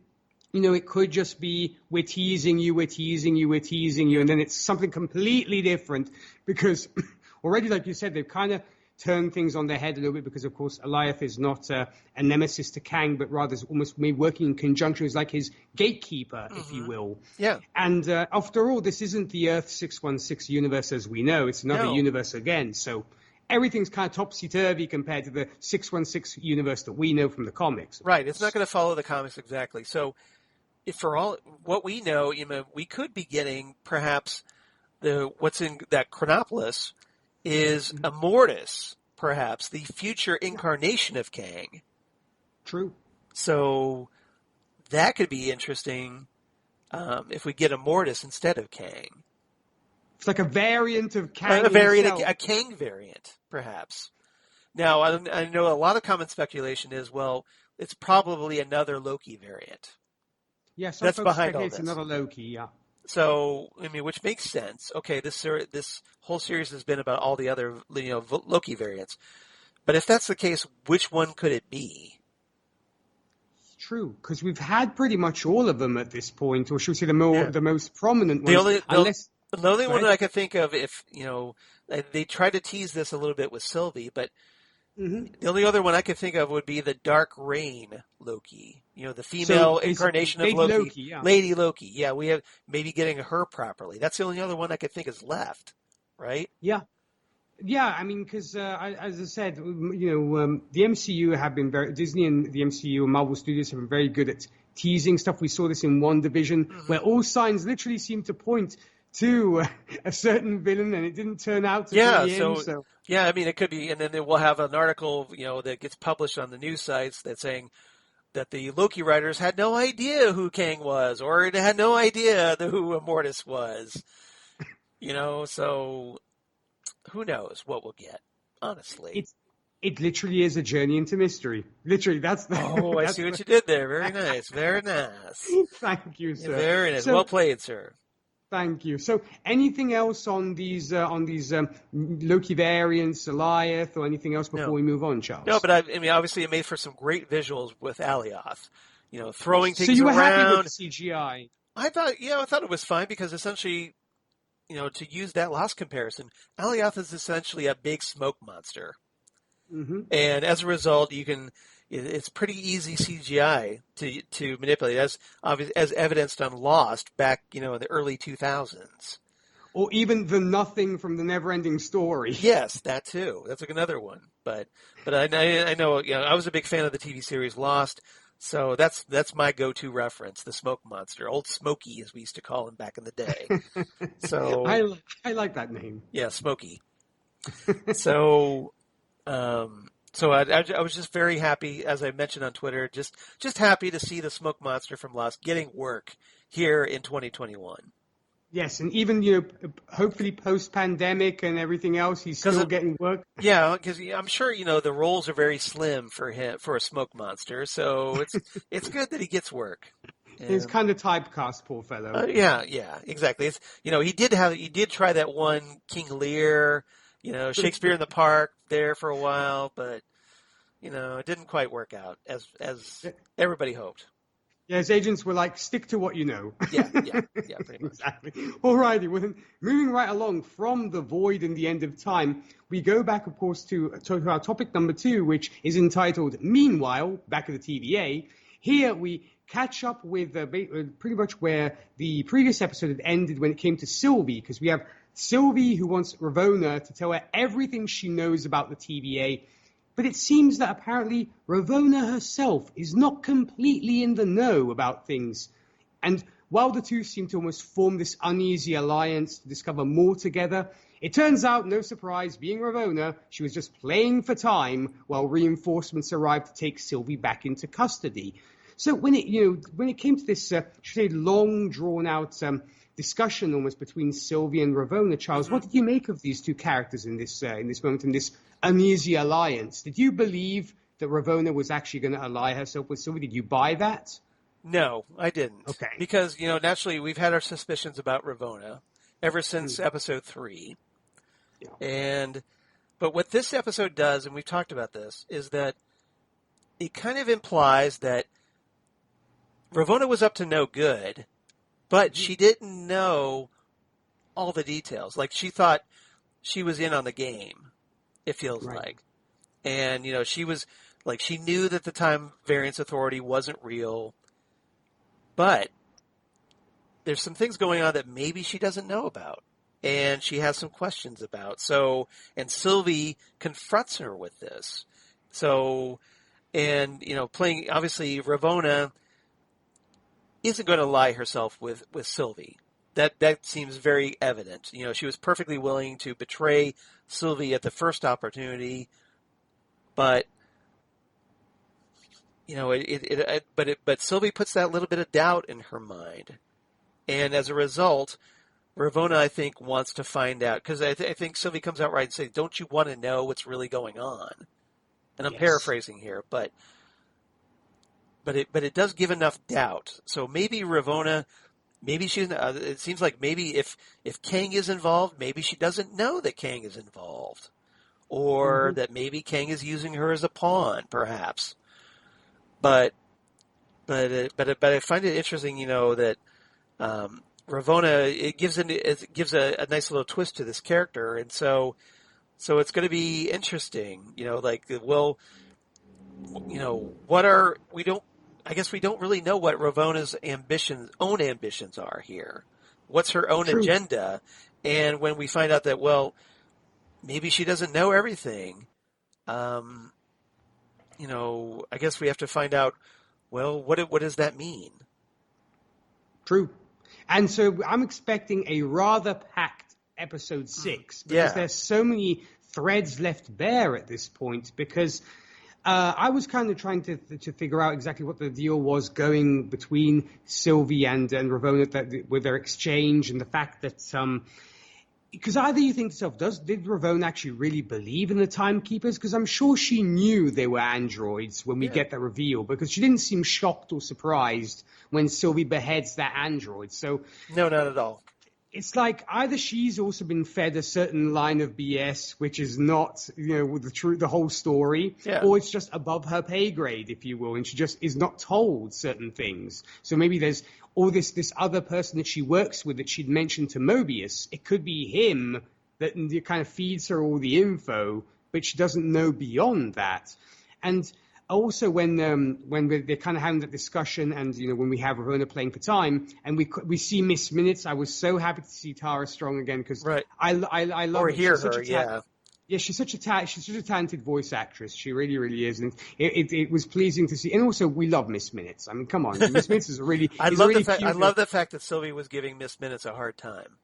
it could just be we're teasing you, and then it's something completely different because already, like you said, they've kind of turned things on their head a little bit because, of course, Alioth is not a nemesis to Kang, but rather is almost maybe working in conjunction as like his gatekeeper, if you will. Yeah. And after all, this isn't the Earth 616 universe as we know. It's another universe again. So everything's kind of topsy-turvy compared to the 616 universe that we know from the comics. Right. It's not going to follow the comics exactly. So if for all what we know, we could be getting perhaps what's in that Chronopolis is Immortus, perhaps the future incarnation of Kang. True. So that could be interesting if we get a Mortis instead of Kang. It's like a variant of Kang. A Kang variant, perhaps. Now, I know a lot of common speculation is, well, it's probably another Loki variant. Yeah, that's behind all this. It's another Loki, yeah. So, I mean, which makes sense. Okay, this whole series has been about all the other, Loki variants. But if that's the case, which one could it be? True, because we've had pretty much all of them at this point, or should we say the most prominent ones. The only one that I could think of, if, they tried to tease this a little bit with Sylvie, but the only other one I could think of would be the Dark Reign Loki. The female incarnation of Loki. Lady Loki. Yeah, we have maybe getting her properly. That's the only other one I could think is left, right? Yeah. Yeah, I mean, because as I said, the MCU have been Disney and the MCU and Marvel Studios have been very good at teasing stuff. We saw this in WandaVision, where all signs literally seem to point to a certain villain, and it didn't turn out to be him. So yeah, I mean, it could be, and then we'll have an article, that gets published on the news sites that's saying that the Loki writers had no idea who Kang was, or they had no idea who Immortus was. So who knows what we'll get, honestly. It literally is a journey into mystery. Literally, that's the... Oh, I see what you did there. Very nice. Very nice. Thank you, sir. Very nice. Well played, sir. Thank you. So, anything else on these Loki variants, Goliath, or anything else before we move on, Charles? No, but I mean, obviously, it made for some great visuals with Alioth. Throwing things around. So you were happy with the CGI? I thought it was fine because essentially, to use that last comparison, Alioth is essentially a big smoke monster, and as a result, it's pretty easy CGI to manipulate, as evidenced on Lost back, in the early 2000s. Or even the Nothing from the Neverending Story. Yes, that too. That's another one. But I know, I was a big fan of the TV series Lost, so that's my go-to reference, the smoke monster, Old Smokey, as we used to call him back in the day. So I like that name. Yeah, Smokey. So. So I was just very happy, as I mentioned on Twitter, just happy to see the smoke monster from Lost getting work here in 2021. Yes, and even, hopefully post-pandemic and everything else, he's still getting work. Yeah, because I'm sure, the roles are very slim for him, for a smoke monster, so it's good that he gets work. He's kind of typecast, poor fellow. Yeah, exactly. It's, he did try that one King Lear, Shakespeare in the Park there for a while, but, it didn't quite work out as everybody hoped. Yeah, his agents were like, stick to what you know. Yeah, pretty much. Exactly. All righty. Well, then, moving right along from the void and the end of time, we go back, of course, to our topic number 2, which is entitled Meanwhile, back at the TVA. Here we catch up with pretty much where the previous episode had ended when it came to Sylvie, because we have Sylvie who wants Ravonna to tell her everything she knows about the TVA, but it seems that apparently Ravonna herself is not completely in the know about things. And while the two seem to almost form this uneasy alliance to discover more together, it turns out, no surprise, being Ravonna, she was just playing for time while reinforcements arrived to take Sylvie back into custody. So when it came to this, long drawn out discussion almost between Sylvie and Ravonna, Charles, what did you make of these two characters in this moment, in this uneasy alliance? Did you believe that Ravonna was actually going to ally herself with Sylvie? Did you buy that? No, I didn't. Okay. Because, naturally we've had our suspicions about Ravonna ever since episode 3. Yeah. But what this episode does, and we've talked about this, is that it kind of implies that Ravonna was up to no good, but she didn't know all the details. Like, she thought she was in on the game, it feels like. And, she was, like, she knew that the Time Variance Authority wasn't real, but there's some things going on that maybe she doesn't know about, and she has some questions about. So, and Sylvie confronts her with this. So, and, playing, obviously, Ravonna isn't going to lie herself with Sylvie. That seems very evident. She was perfectly willing to betray Sylvie at the first opportunity, but but Sylvie puts that little bit of doubt in her mind, and as a result, Ravonna, I think, wants to find out, because I think Sylvie comes out right and says, "Don't you want to know what's really going on?" And I'm paraphrasing here, but it does give enough doubt. So maybe Ravonna, maybe she. It seems like maybe if Kang is involved, maybe she doesn't know that Kang is involved, or that maybe Kang is using her as a pawn, perhaps. But I find it interesting, that Ravonna, it gives a nice little twist to this character, and so it's going to be interesting, I guess we don't really know what Ravonna's own ambitions are here. What's her own agenda? And when we find out that, maybe she doesn't know everything, I guess we have to find out, what does that mean? True. And so I'm expecting a rather packed episode 6 because there's so many threads left bare at this point, because I was kind of trying to figure out exactly what the deal was going between Sylvie and Ravonna with their exchange, and the fact that because either you think to yourself, did Ravonna actually really believe in the Timekeepers? Because I'm sure she knew they were androids when we get the reveal, because she didn't seem shocked or surprised when Sylvie beheads that android. So no, not at all. It's like either she's also been fed a certain line of BS, which is not, the whole story, or it's just above her pay grade, if you will, and she just is not told certain things. So maybe there's this other person that she works with that she'd mentioned to Mobius. It could be him that kind of feeds her all the info, but she doesn't know beyond that. And also, when they're kind of having that discussion, and when we have Ravonna playing for time, and we see Miss Minutes, I was so happy to see Tara Strong again, because I love or her. Hear her, she's such a talented voice actress. She really, really is, and it was pleasing to see. And also, we love Miss Minutes. I mean, come on, Miss Minutes is really. I love the fact that Sylvie was giving Miss Minutes a hard time.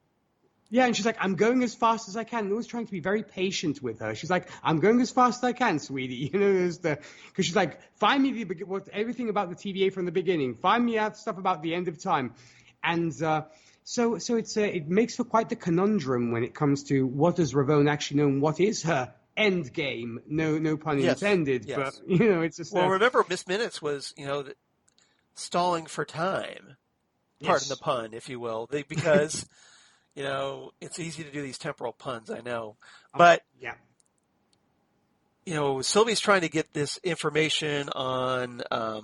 Yeah, and she's like, I'm going as fast as I can. And always trying to be very patient with her. She's like, I'm going as fast as I can, sweetie. Because she's like, find me everything about the TVA from the beginning. Find me out stuff about the end of time. And so it makes for quite the conundrum when it comes to what does Ravonna actually know and what is her end game. No pun intended. Yes. But it's just. Well, remember, Miss Minutes was stalling for time. Pardon the pun, if you will, because. It's easy to do these temporal puns, I know. But, Sylvie's trying to get this information on a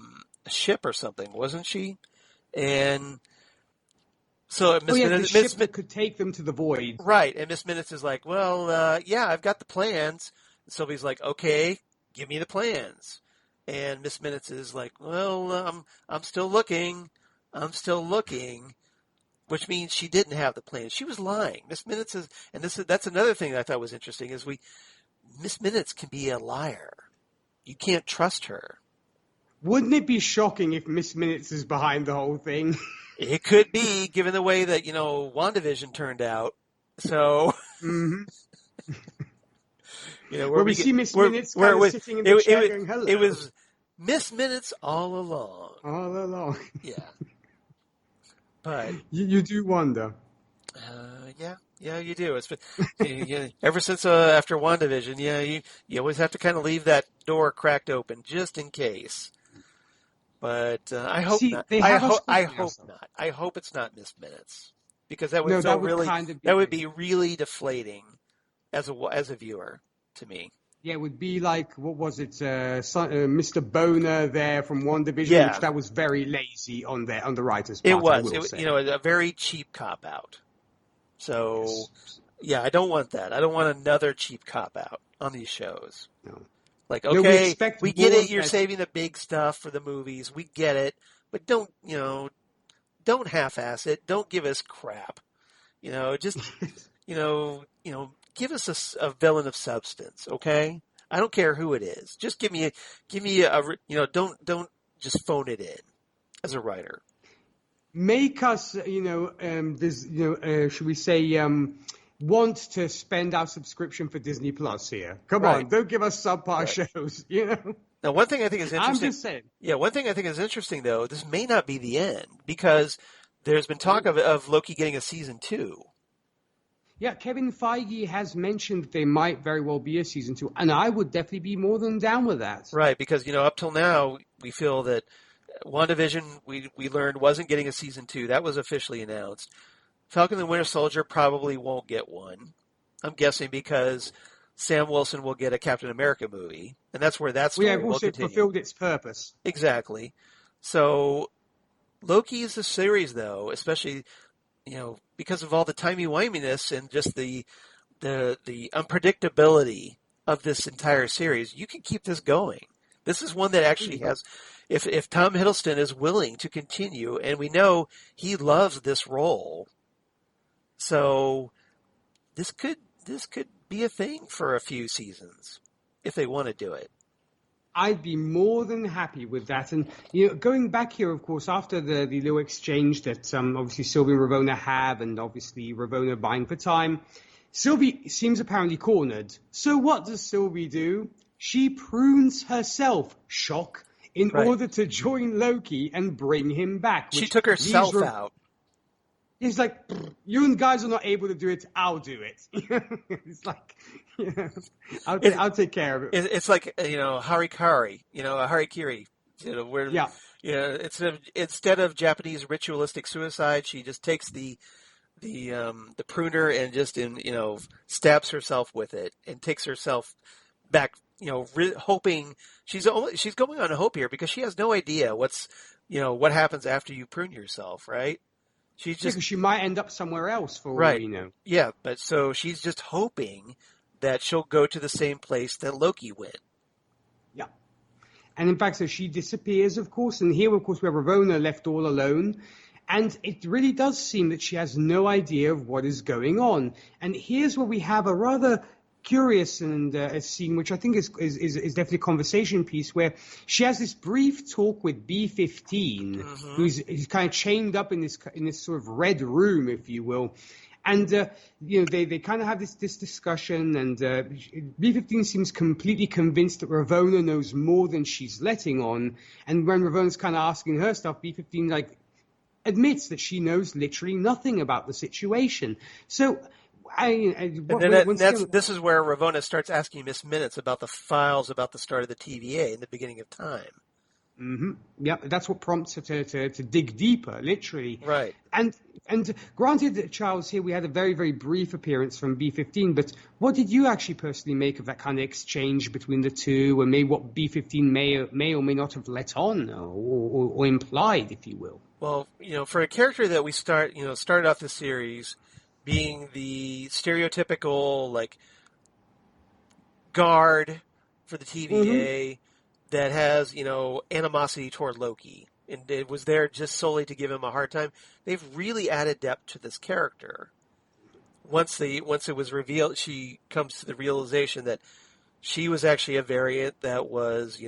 ship or something, wasn't she? And so Miss Minutes could take them to the void. Right, and Miss Minutes is like, I've got the plans. And Sylvie's like, okay, give me the plans. And Miss Minutes is like, I'm still looking. Which means she didn't have the plan. She was lying. Miss Minutes is, and that's another thing that I thought was interesting, is Miss Minutes can be a liar. You can't trust her. Wouldn't it be shocking if Miss Minutes is behind the whole thing? It could be, given the way that, WandaVision turned out. So, where we see Miss Minutes kind of sitting in the chair going, hello. It was Miss Minutes all along. All along. Yeah. But you do wonder. Yeah, you do. It's been, ever since after WandaVision, you always have to kind of leave that door cracked open just in case. But I hope not. I hope not. I hope it's not Miss Minutes, because that would be really deflating as a viewer to me. Yeah, it would be like, what was it, Mr. Boner there from WandaVision, which that was very lazy on the writer's part. It was, a very cheap cop-out. So, I don't want that. I don't want another cheap cop-out on these shows. No. Like, okay, we get it, you're saving the big stuff for the movies, we get it, but don't half-ass it, don't give us crap. Just, give us a villain of substance, okay? I don't care who it is. Just give me a don't just phone it in as a writer. Make us, should we say, want to spend our subscription for Disney Plus here. Come on, don't give us subpar shows, Now, one thing I think is interesting. I'm just saying. Yeah, one thing I think is interesting, though, this may not be the end, because there's been talk of Loki getting a season 2. Yeah, Kevin Feige has mentioned there might very well be a season 2, and I would definitely be more than down with that. Right, because, up till now, we feel that WandaVision, we learned, wasn't getting a season 2. That was officially announced. Falcon and the Winter Soldier probably won't get one. I'm guessing because Sam Wilson will get a Captain America movie, and that's where that story will continue. Fulfilled its purpose. Exactly. So Loki is a series, though, especially because of all the timey-wiminess and just the unpredictability of this entire series. You can keep this going. This is one that actually has, if Tom Hiddleston is willing to continue, and we know he loves this role, so this could be a thing for a few seasons if they want to do it. I'd be more than happy with that. And, going back here, of course, after the little exchange that obviously Sylvie and Ravonna have, and obviously Ravonna buying for time, Sylvie seems apparently cornered. So what does Sylvie do? She prunes herself, shock, in order to join Loki and bring him back. She took herself out. He's like, you and guys are not able to do it, I'll do it. It's like, I'll take care of it. It's like, harikari, a harikiri. Instead of Japanese ritualistic suicide, she just takes the pruner and just stabs herself with it and takes herself back, hoping she's going on a hope here because she has no idea what happens after you prune yourself, right? Because she might end up somewhere else for all we know. Yeah, but so she's just hoping that she'll go to the same place that Loki went. Yeah. And in fact, so she disappears, of course, and here, of course, we have Ravonna left all alone. And it really does seem that she has no idea of what is going on. And here's where we have a rather curious and a scene which I think is definitely a conversation piece where she has this brief talk with B-15, who's kind of chained up in this sort of red room, if you will. And, they kind of have this discussion, and B-15 seems completely convinced that Ravonna knows more than she's letting on. And when Ravonna's kind of asking her stuff, B-15, admits that she knows literally nothing about the situation. So... this is where Ravonna starts asking Miss Minutes about the files about the start of the TVA in the beginning of time. Mm-hmm. Yeah, that's what prompts her to dig deeper, literally. Right. And granted, Charles, here we had a very, very brief appearance from B-15, but what did you actually personally make of that kind of exchange between the two, and maybe what B-15 may or may not have let on or implied, if you will? Well, for a character that we started off the series being the stereotypical, guard for the TVA that has, animosity toward Loki, and it was there just solely to give him a hard time. They've really added depth to this character. Once it was revealed, she comes to the realization that she was actually a variant that was,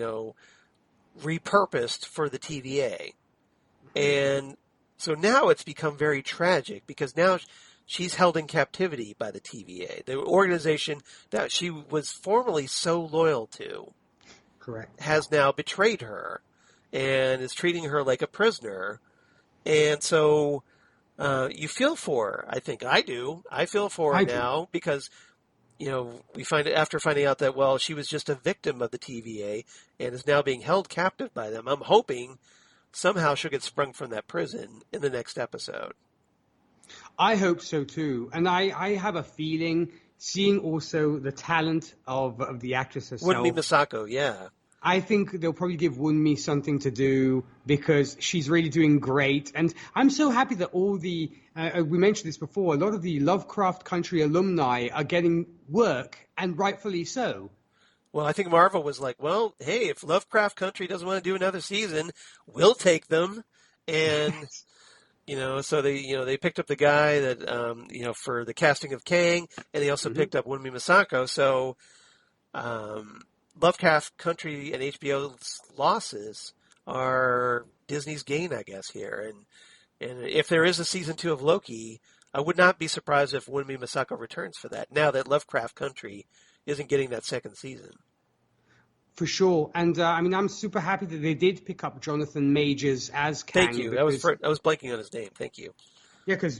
repurposed for the TVA. And so now it's become very tragic because now she's held in captivity by the TVA, the organization that she was formerly so loyal to. Correct. Has now betrayed her and is treating her like a prisoner. And so you feel for her. I think I do. I feel for her now because, we find after finding out that, she was just a victim of the TVA and is now being held captive by them. I'm hoping somehow she'll get sprung from that prison in the next episode. I hope so too, and I have a feeling, seeing also the talent of the actress herself. Wunmi Misako, yeah. I think they'll probably give Wunmi something to do because she's really doing great, and I'm so happy that all the we mentioned this before. A lot of the Lovecraft Country alumni are getting work, and rightfully so. Well, I think Marvel was like, well, hey, if Lovecraft Country doesn't want to do another season, we'll take them, and. So they picked up the guy that, for the casting of Kang, and they also picked up Wunmi Misako. So, Lovecraft Country and HBO's losses are Disney's gain, I guess, here. And if there is a season 2 of Loki, I would not be surprised if Wunmi Misako returns for that, now that Lovecraft Country isn't getting that second season. For sure. And I mean, I'm super happy that they did pick up Jonathan Majors as Kang. Thank you. I was blanking on his name. Thank you. Yeah, because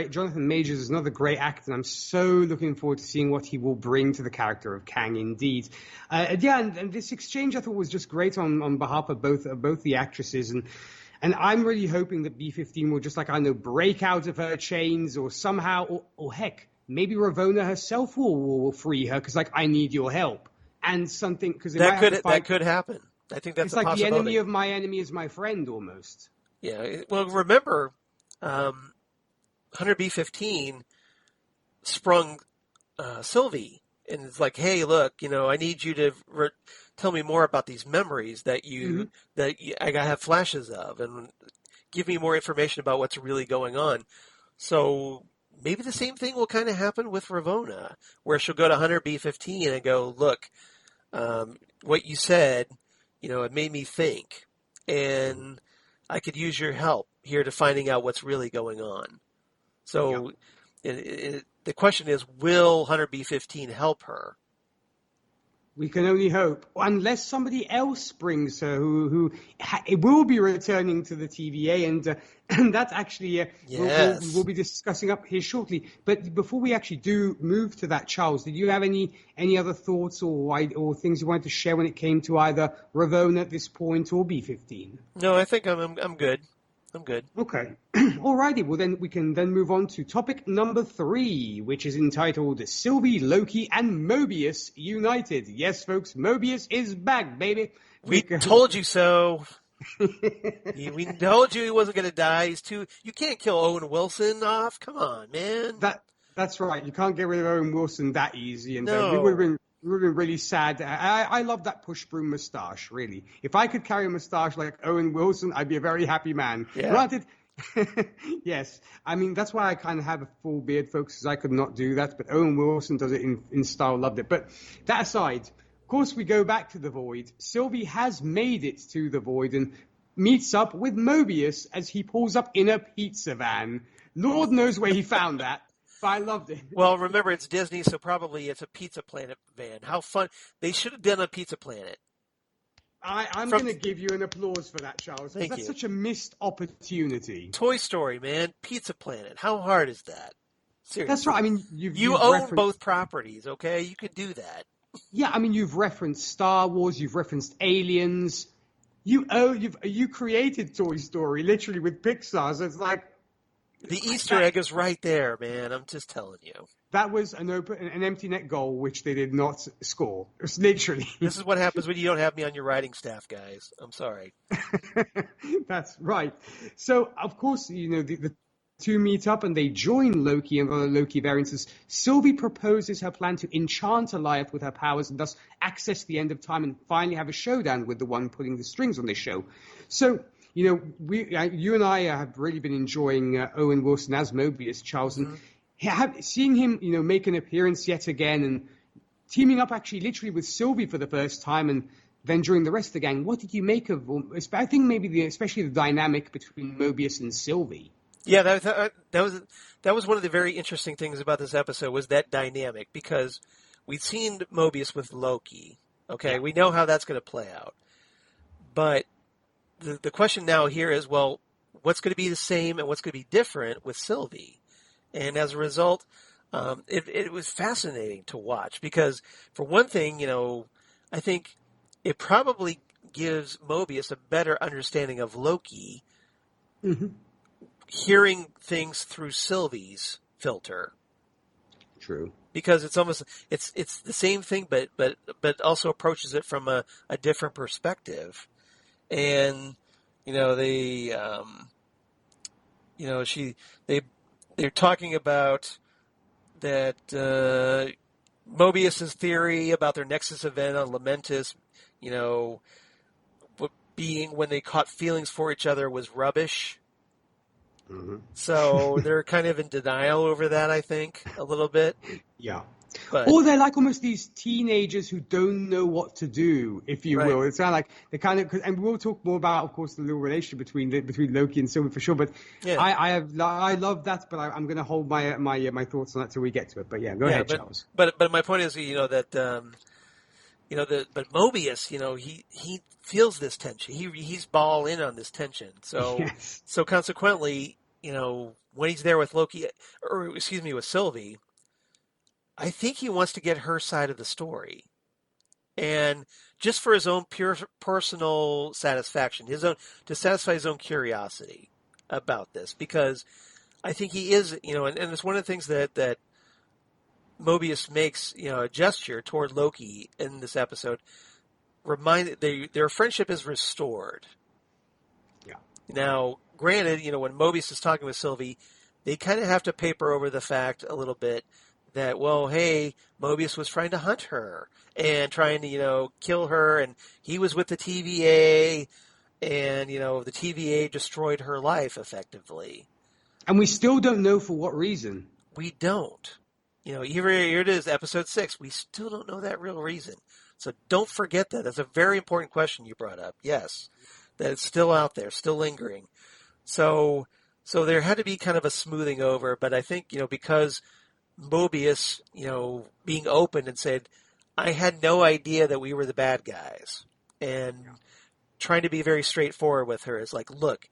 Jonathan Majors is another great actor, and I'm so looking forward to seeing what he will bring to the character of Kang indeed. And this exchange I thought was just great on behalf of both the actresses, and I'm really hoping that B-15 will just break out of her chains or somehow, or heck, maybe Ravonna herself will free her because I need your help. And something, because that could happen. I think that's it's a possibility. It's like the enemy of my enemy is my friend, almost. Yeah. Well, remember, Hunter B-15 sprung Sylvie, and it's like, hey, look, I need you to tell me more about these memories that I have flashes of, and give me more information about what's really going on. So maybe the same thing will kind of happen with Ravonna, where she'll go to Hunter B-15 and go, look, what you said, it made me think, and I could use your help here to finding out what's really going on. So the question is, will Hunter B-15 help her? We can only hope, unless somebody else brings her who will be returning to the TVA, and that's actually we'll be discussing up here shortly. But before we actually do move to that, Charles, did you have any other thoughts or things you wanted to share when it came to either Ravonna at this point or B-15? No, I think I'm good. I'm good. Okay. Alrighty. Well, then we can move on to topic number 3, which is entitled Sylvie, Loki, and Mobius United. Yes, folks, Mobius is back, baby. We told you so. We told you he wasn't going to die. You can't kill Owen Wilson off. Come on, man. That's right. You can't get rid of Owen Wilson that easy. And no. We would have been really sad. I love that push broom mustache, really. If I could carry a mustache like Owen Wilson, I'd be a very happy man. Yeah. Granted, yes. I mean, that's why I kind of have a full beard, folks, because I could not do that. But Owen Wilson does it in style, loved it. But that aside, of course, we go back to the Void. Sylvie has made it to the Void and meets up with Mobius as he pulls up in a pizza van. Lord knows where he found that. But I loved it. Well, remember, it's Disney, so probably it's a Pizza Planet van. How fun. They should have done a Pizza Planet. I'm going to give you an applause for that, Charles. Thank you. That's such a missed opportunity. Toy Story, man. Pizza Planet. How hard is that? Seriously. That's right. I mean, you own both properties, okay? You could do that. Yeah, I mean, you've referenced Star Wars. You've referenced Aliens. You created Toy Story, literally, with Pixar. So it's like... The Easter egg is right there, man. I'm just telling you. That was an empty net goal, which they did not score. It was literally. This is what happens when you don't have me on your writing staff, guys. I'm sorry. That's right. So, of course, the two meet up and they join Loki and other Loki variants as Sylvie proposes her plan to enchant Alioth with her powers and thus access the end of time and finally have a showdown with the one pulling the strings on this show. So... you and I have really been enjoying Owen Wilson as Mobius, Charles, and seeing him, make an appearance yet again and teaming up actually literally with Sylvie for the first time and then during the rest of the gang. What did you make of, I think maybe especially the dynamic between Mobius and Sylvie? Yeah, that was one of the very interesting things about this episode was that dynamic because we'd seen Mobius with Loki. Okay, we know how that's going to play out. But the question now here is, well, what's going to be the same and what's going to be different with Sylvie? And as a result, it was fascinating to watch because, for one thing, I think it probably gives Mobius a better understanding of Loki, hearing things through Sylvie's filter. True. Because it's almost it's the same thing, but also approaches it from a different perspective. And, they're talking about that Mobius's theory about their Nexus event on Lamentus, being when they caught feelings for each other was rubbish. So they're kind of in denial over that, I think, a little bit. Yeah. But, or they're like almost these teenagers who don't know what to do, if you will. It's kind of like they kind of, and we'll talk more about, of course, the little relationship between Loki and Sylvie for sure. But I love that, but I'm going to hold my thoughts on that till we get to it. But yeah, go ahead, Charles. But my point is, that but Mobius, he feels this tension. He's all in on this tension. So, Yes. so consequently, when he's there with Loki, or excuse me, with Sylvie, I think he wants to get her side of the story. And just for his own pure personal satisfaction, to satisfy his own curiosity about this, because I think he is, and it's one of the things that Mobius makes, a gesture toward Loki in this episode. Their friendship is restored. Yeah. Now, granted, when Mobius is talking with Sylvie, they kind of have to paper over the fact a little bit that, well, hey, Mobius was trying to hunt her and trying to, kill her, and he was with the TVA, and, the TVA destroyed her life effectively. And we still don't know for what reason. We don't. Here it is, episode 6. We still don't know that real reason. So don't forget that. That's a very important question you brought up. Yes, that it's still out there, still lingering. So there had to be kind of a smoothing over, but I think, because Mobius, being open and said, I had no idea that we were the bad guys. And trying to be very straightforward with her is like, look,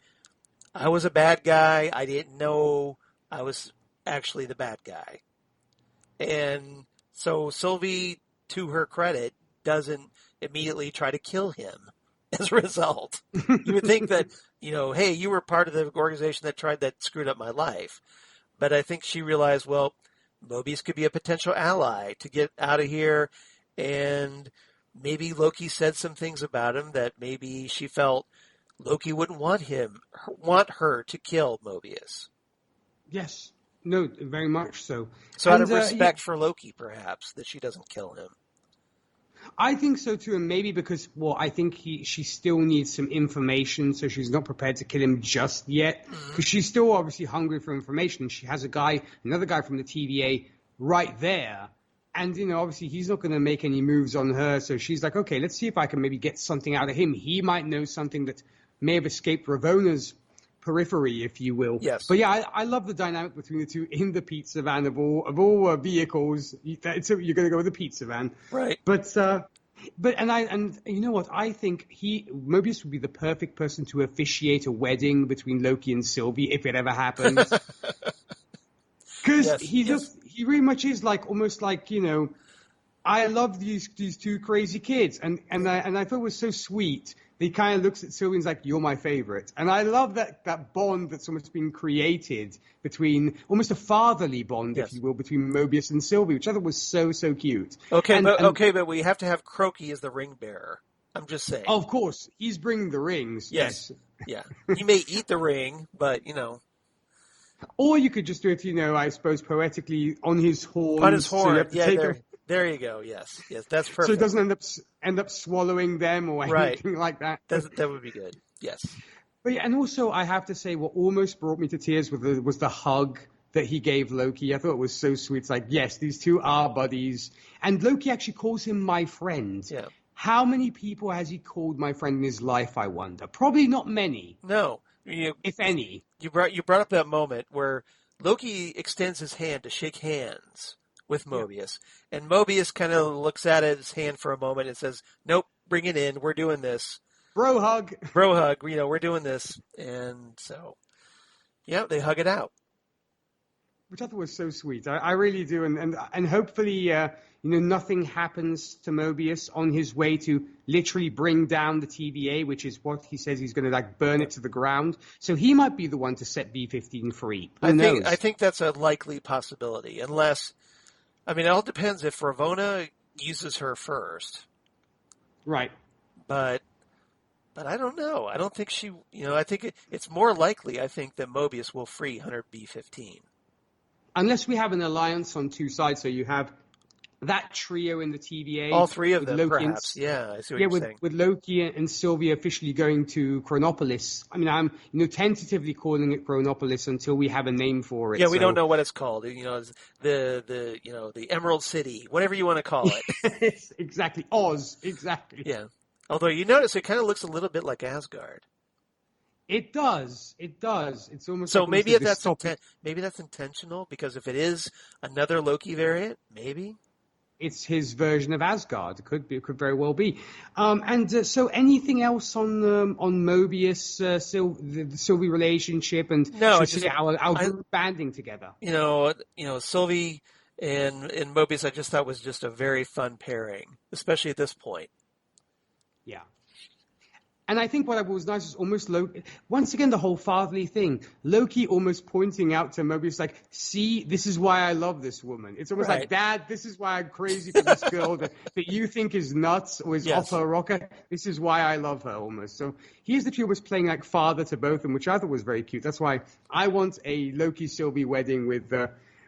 I was a bad guy. I didn't know I was actually the bad guy. And so Sylvie, to her credit, doesn't immediately try to kill him as a result. You would think that, hey, you were part of the organization that screwed up my life. But I think she realized, well, Mobius could be a potential ally to get out of here, and maybe Loki said some things about him that maybe she felt Loki wouldn't want her to kill Mobius. Yes. No, very much so. So out of respect for Loki, perhaps, that she doesn't kill him. I think so too, and maybe because, I think she still needs some information, so she's not prepared to kill him just yet, because she's still obviously hungry for information. She has another guy from the TVA right there, and, obviously he's not going to make any moves on her, so she's like, okay, let's see if I can maybe get something out of him. He might know something that may have escaped Ravona's periphery, if you will. Yes. But yeah, I love the dynamic between the two in the pizza van of all vehicles. So you're going to go with the pizza van, right? But you know what? I think Mobius would be the perfect person to officiate a wedding between Loki and Sylvie if it ever happens. Because he really much is almost like I love these two crazy kids, and I thought it was so sweet. He kind of looks at Sylvie and is like, you're my favorite. And I love that bond that's almost been created between, almost a fatherly bond, if you will, between Mobius and Sylvie, which I thought was so, so cute. Okay, but we have to have Crokey as the ring bearer. I'm just saying. Of course, he's bringing the rings. Yes. Yeah. He may eat the ring, but, Or you could just do it, I suppose, poetically on his horn. On his horn, there you go. Yes, that's perfect. So it doesn't end up swallowing them or anything like that. That would be good. Yes. But and also I have to say, what almost brought me to tears was the hug that he gave Loki. I thought it was so sweet. It's like, yes, these two are buddies, and Loki actually calls him my friend. Yeah. How many people has he called my friend in his life? I wonder. Probably not many. No, if any. You brought up that moment where Loki extends his hand to shake hands with Mobius. Yeah. And Mobius kind of looks at his hand for a moment and says, nope, bring it in. We're doing this. Bro hug. We're doing this. And so, they hug it out. Which I thought was so sweet. I really do. And hopefully, nothing happens to Mobius on his way to literally bring down the TVA, which is what he says he's going to burn it to the ground. So he might be the one to set B-15 free. I think that's a likely possibility, unless... it all depends if Ravonna uses her first. Right. But I don't know. I don't think she, I think it's more likely, I think, that Mobius will free Hunter B-15. Unless we have an alliance on two sides, so you have that trio in the TVA. All three of them, Loki perhaps. I see what you're saying. With Loki and Sylvie officially going to Chronopolis. I'm tentatively calling it Chronopolis until we have a name for it. Yeah, we don't know what it's called. The Emerald City, whatever you want to call it. Exactly. Oz. Exactly. Yeah. Although you notice it kind of looks a little bit like Asgard. It does. It's almost so like maybe that's intentional, because if it is another Loki variant, maybe. it's his version of Asgard. It could very well be. So anything else on Mobius, the Sylvie relationship, and no, our group banding together? Sylvie and Mobius, I just thought was just a very fun pairing, especially at this point. Yeah. And I think what was nice was almost Loki, once again, the whole fatherly thing. Loki almost pointing out to Mobius, like, see, this is why I love this woman. It's almost like, Dad, this is why I'm crazy for this girl that you think is nuts or is off her rocker. This is why I love her, almost. So here's the two of us playing like father to both of them, which I thought was very cute. That's why I want a Loki-Sylvie wedding with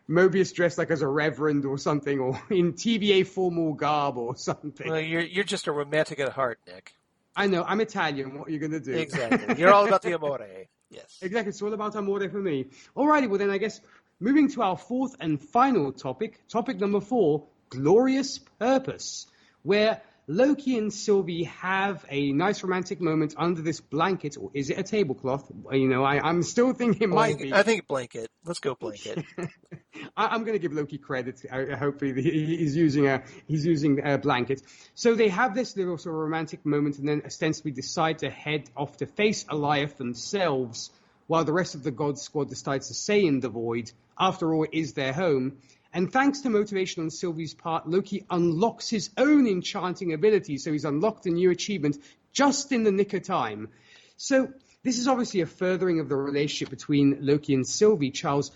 Mobius dressed like as a reverend or something, or in TVA formal garb or something. Well, you're just a romantic at heart, Nick. I know, I'm Italian. What are you going to do? Exactly. You're all about the amore. Yes. Exactly. It's all about amore for me. Alrighty, well then I guess moving to our fourth and final topic number 4, glorious purpose, where Loki and Sylvie have a nice romantic moment under this blanket, or is it a tablecloth? I'm still thinking it might be. I think blanket. Let's go blanket. I'm going to give Loki credit. Hopefully he's using a blanket. So they have this little sort of romantic moment, and then ostensibly decide to head off to face Alioth themselves, while the rest of the God Squad decides to stay in the void. After all, it is their home. And thanks to motivation on Sylvie's part, Loki unlocks his own enchanting ability. So he's unlocked a new achievement just in the nick of time. So this is obviously a furthering of the relationship between Loki and Sylvie, Charles.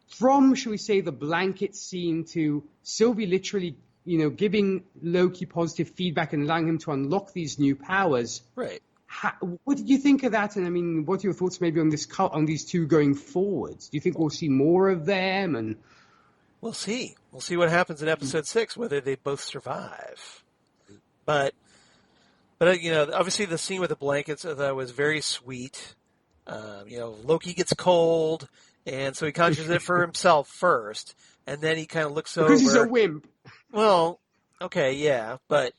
From, shall we say, the blanket scene to Sylvie literally, giving Loki positive feedback and allowing him to unlock these new powers. Right. What did you think of that? And I mean, what are your thoughts maybe on these two going forwards? Do you think we'll see more of them? And we'll see. We'll see what happens in episode 6, whether they both survive. But obviously the scene with the blankets was very sweet. Loki gets cold, and so he conjures it for himself first, and then he kind of looks over. Because he's a wimp. Well, okay, yeah, but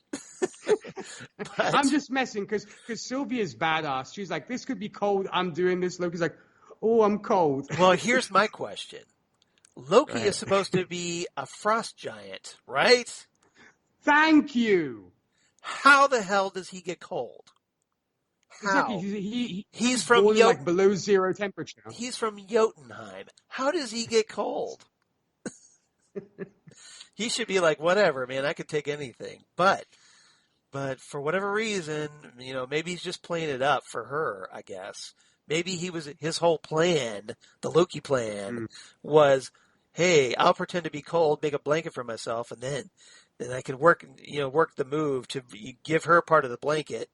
I'm just messing because Sylvia's badass. She's like, this could be cold. I'm doing this. Loki's like, oh, I'm cold. Well, here's my question. Loki is supposed to be a frost giant, right? Thank you. How the hell does he get cold? How? Exactly. He's from like below zero temperature. He's from Jotunheim. How does he get cold? He should be like, whatever, man, I could take anything. But for whatever reason, maybe he's just playing it up for her, I guess. Maybe his whole plan, the Loki plan, was, hey, I'll pretend to be cold, make a blanket for myself, and then I can work the move to give her part of the blanket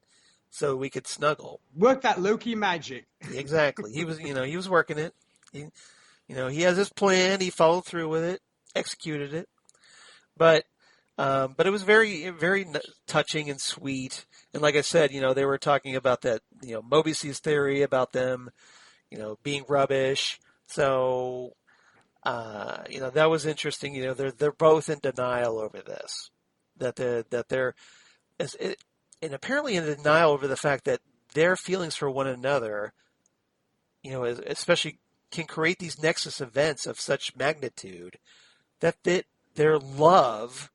so we could snuggle. Work that Loki magic. Exactly. He was working it. He has his plan. He followed through with it, executed it. But it was very, very touching and sweet. And like I said, they were talking about that, Mobius's theory about them, being rubbish. So, that was interesting. They're both in denial over this, that they're, and apparently in denial over the fact that their feelings for one another, especially can create these nexus events of such magnitude that their love,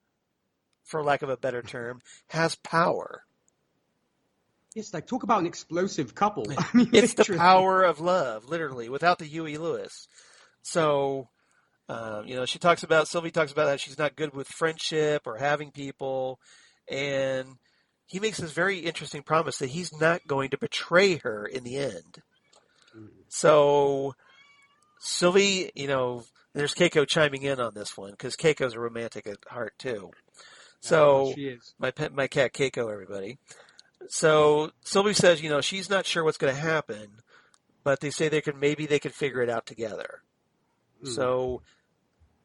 for lack of a better term, has power. It's like, talk about an explosive couple. I mean, it's literally the power of love, literally, without the Huey Lewis. So, Sylvie talks about how she's not good with friendship or having people, and he makes this very interesting promise that he's not going to betray her in the end. So, Sylvie, there's Keiko chiming in on this one, because Keiko's a romantic at heart, too. So, she is. My cat Keiko, everybody. So, Sylvie says, she's not sure what's going to happen, but they say they could figure it out together. So,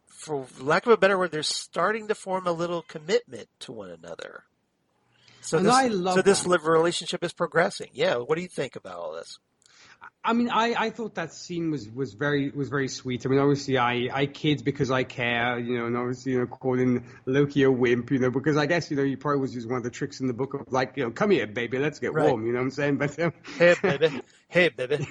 for lack of a better word, they're starting to form a little commitment to one another. So this relationship is progressing. Yeah, what do you think about all this? I mean, I thought that scene was very sweet. I mean, obviously I kid because I care, and obviously, calling Loki a wimp, because I guess, he probably was using one of the tricks in the book of like, come here, baby, let's get warm, you know what I'm saying? But hey, baby.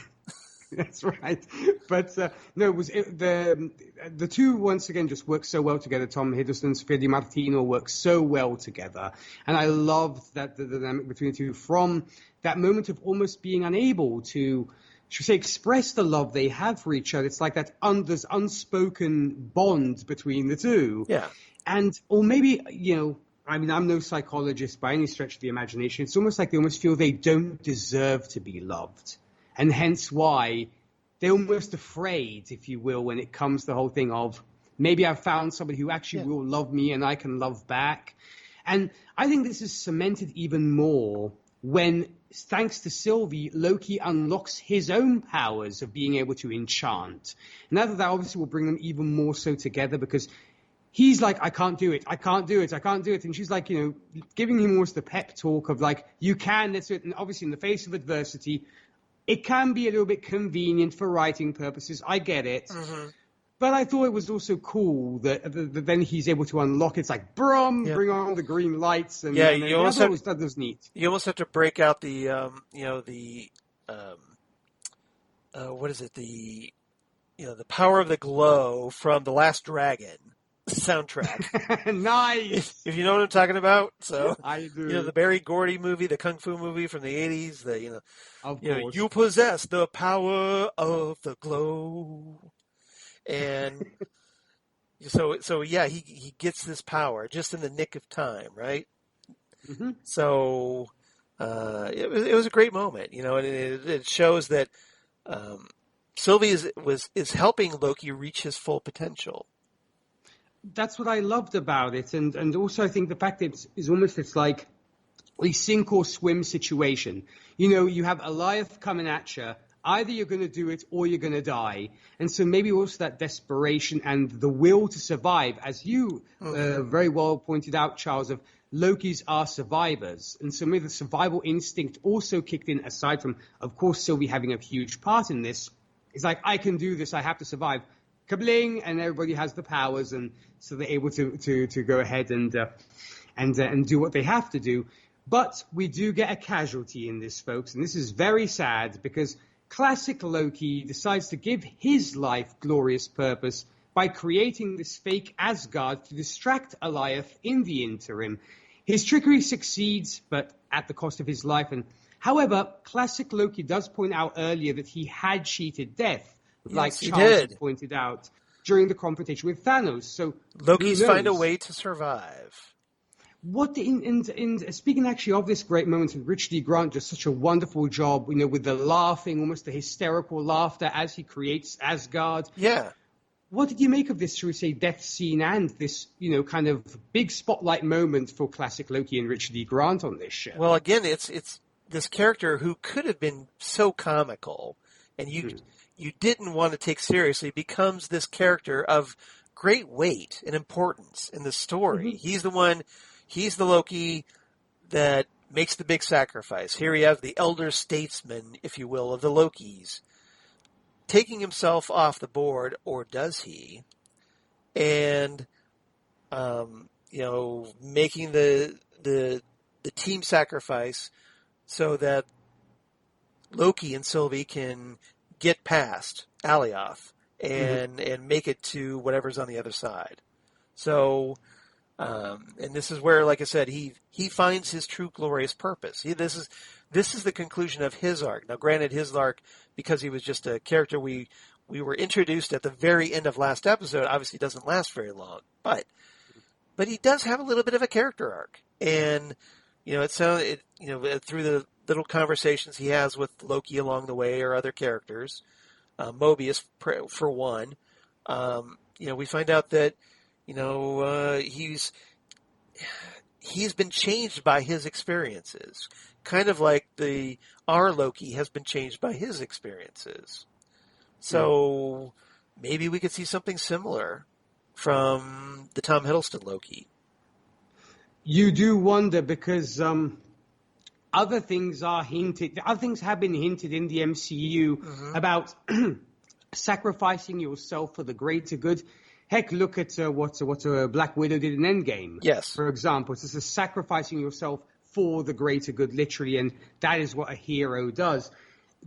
That's right. But no, the two once again just work so well together. Tom Hiddleston and Sophia Di Martino work so well together, and I loved that the dynamic between the two from that moment of almost being unable to, should we say, express the love they have for each other. It's like that there's unspoken bond between the two. Yeah. And or maybe I mean, I'm no psychologist by any stretch of the imagination. It's almost like they almost feel they don't deserve to be loved. And hence why they're almost afraid, if you will, when it comes to the whole thing of maybe I've found somebody who actually will love me and I can love back. And I think this is cemented even more when, thanks to Sylvie, Loki unlocks his own powers of being able to enchant. Now that obviously will bring them even more so together, because he's like, I can't do it. I can't do it. I can't do it. And she's like, giving him almost the pep talk of like, you can, let's do it. And obviously in the face of adversity, it can be a little bit convenient for writing purposes. I get it. Mm-hmm. But I thought it was also cool that then he's able to unlock it. It's like, bring on the green lights. And, yeah, you almost that was neat. You almost have to break out the, what is it? The power of the glow from The Last Dragon soundtrack. Nice. If you know what I'm talking about. So I do. The Barry Gordy movie, the Kung Fu movie from the 80s, of course. You possess the power of the glow. And so yeah, he gets this power just in the nick of time, right? Mm-hmm. So it was a great moment, and it shows that Sylvie is helping Loki reach his full potential. That's what I loved about it, and also I think the fact that it's like a sink or swim situation. You have Alioth coming at you. Either you're going to do it or you're going to die. And so maybe also that desperation and the will to survive, as you very well pointed out, Charles, of Lokis are survivors. And so maybe the survival instinct also kicked in, aside from, of course, Sylvie having a huge part in this. It's like, I can do this, I have to survive. Kabling, and everybody has the powers, and so they're able to go ahead and do what they have to do. But we do get a casualty in this, folks, and this is very sad, because Classic Loki decides to give his life glorious purpose by creating this fake Asgard to distract Alioth in the interim. His trickery succeeds, but at the cost of his life. And however, Classic Loki does point out earlier that he had cheated death, like Charles pointed out during the confrontation with Thanos. So Loki's find a way to survive. In speaking actually of this great moment, and Richard E. Grant does such a wonderful job, with the laughing, almost the hysterical laughter as he creates Asgard. Yeah. What did you make of this, shall we say, death scene and this, kind of big spotlight moment for Classic Loki and Richard E. Grant on this show? Well, again, it's this character who could have been so comical, and you didn't want to take seriously, becomes this character of great weight and importance in the story. Mm-hmm. He's the Loki that makes the big sacrifice. Here we have the elder statesman, if you will, of the Lokis, taking himself off the board, or does he? And making the team sacrifice so that Loki and Sylvie can get past Alioth and make it to whatever's on the other side. So, and this is where, like I said, he finds his true glorious purpose. This is the conclusion of his arc. Now, granted, his arc, because he was just a character we were introduced at the very end of last episode, obviously doesn't last very long. But he does have a little bit of a character arc, and through the little conversations he has with Loki along the way, or other characters, Mobius for one, we find out that he's been changed by his experiences, kind of like our Loki has been changed by his experiences. So maybe we could see something similar from the Tom Hiddleston Loki. You do wonder, because other things have been hinted in the MCU about sacrificing yourself for the greater good. Heck, look at what Black Widow did in Endgame. Yes. For example, it's just sacrificing yourself for the greater good, literally, and that is what a hero does.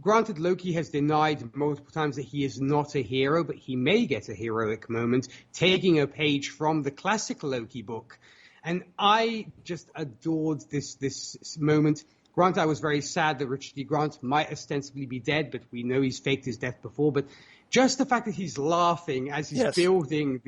granted, Loki has denied multiple times that he is not a hero, but he may get a heroic moment, taking a page from the classic Loki book. And I just adored this moment. Granted, I was very sad that Richard E. Grant might ostensibly be dead, but we know he's faked his death before. But just the fact that he's laughing as he's building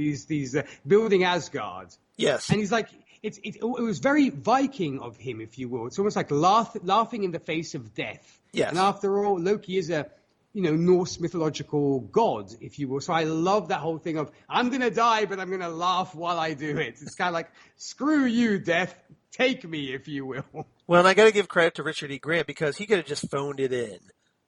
building Asgard. Yes. And he's like, it was very Viking of him, if you will. It's almost like laughing in the face of death. Yes. And after all, Loki is a Norse mythological god, if you will. So I love that whole thing of, I'm going to die, but I'm going to laugh while I do it. It's kind of like, screw you, death. Take me, if you will. Well, and I got to give credit to Richard E. Grant because he could have just phoned it in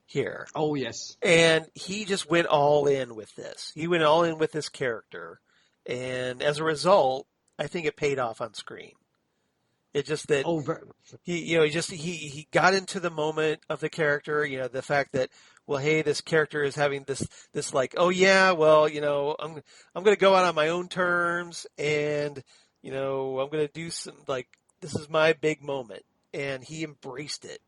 here. Oh, yes. And he just went all in with this. He went all in with this character. And as a result, I think it paid off on screen. It's just that he got into the moment of the character, the fact that, well, hey, this character is having this like, oh yeah, well, I'm going to go out on my own terms and, I'm going to do some, like, this is my big moment. And he embraced it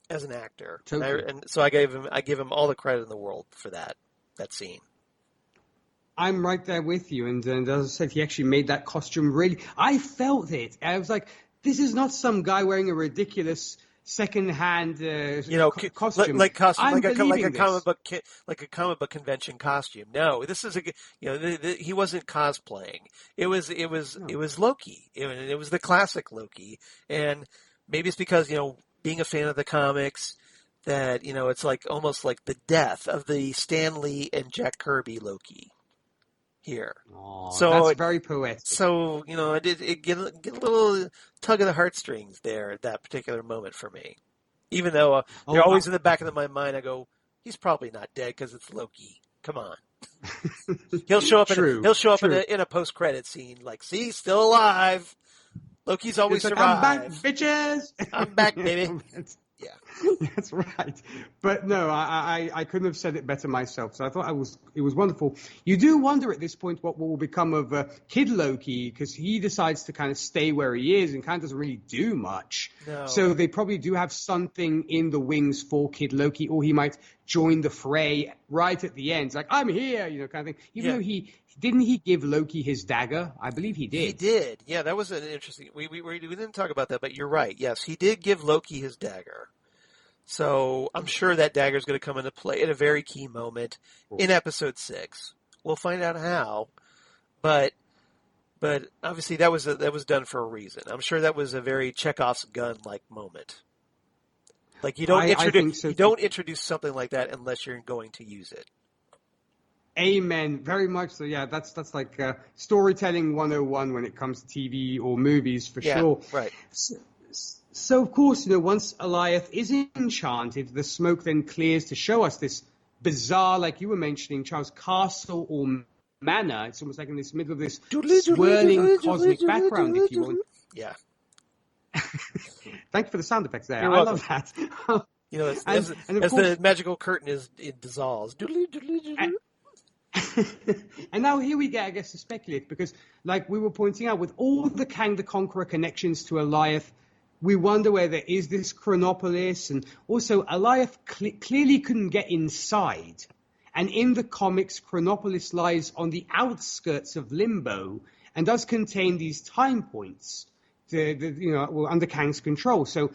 as an actor. Totally. And so I give him all the credit in the world for that scene. I'm right there with you. And as I said, he actually made that costume really, I felt it. I was like, this is not some guy wearing a ridiculous second-hand costume. Like a comic book convention costume. No, this is he wasn't cosplaying. It was Loki. It was the classic Loki, and maybe it's because being a fan of the comics that it's like almost like the death of the Stan Lee and Jack Kirby Loki. Here. Aww, so that's very poetic. So, it get a little tug of the heartstrings there at that particular moment for me. Even though they're always in the back of my mind, I go, he's probably not dead because it's Loki. Come on. He'll show up in a post-credit scene like, see, still alive. Loki's always survived. I'm back, bitches. I'm back, baby. Yeah, that's right. But no, I couldn't have said it better myself. So I thought it was wonderful. You do wonder at this point what will become of Kid Loki, because he decides to kind of stay where he is and kind of doesn't really do much. No. So they probably do have something in the wings for Kid Loki, or he might join the fray right at the end. It's like, I'm here, kind of thing. Even though he give Loki his dagger? I believe he did. He did. Yeah, that was an interesting. We didn't talk about that, but you're right. Yes, he did give Loki his dagger. So I'm sure that dagger is going to come into play at a very key moment in episode 6. We'll find out how, but obviously that was done for a reason. I'm sure that was a very Chekhov's gun like moment. Like you don't introduce something like that unless you're going to use it. Amen. Very much so. Yeah, that's like storytelling 101 when it comes to TV or movies for sure. Right. So of course, once Alioth is enchanted, the smoke then clears to show us this bizarre, like you were mentioning, Charles, castle or manor. It's almost like in this middle of this swirling cosmic background, if you want. Yeah. Thank you for the sound effects there. You're I welcome. love that. As the magical curtain it dissolves. And now here we get, I guess, to speculate, because like we were pointing out, with all the Kang the Conqueror connections to Alioth, we wonder whether is this Chronopolis, and also Alioth clearly couldn't get inside. And in the comics, Chronopolis lies on the outskirts of Limbo and does contain these time points under Kang's control. So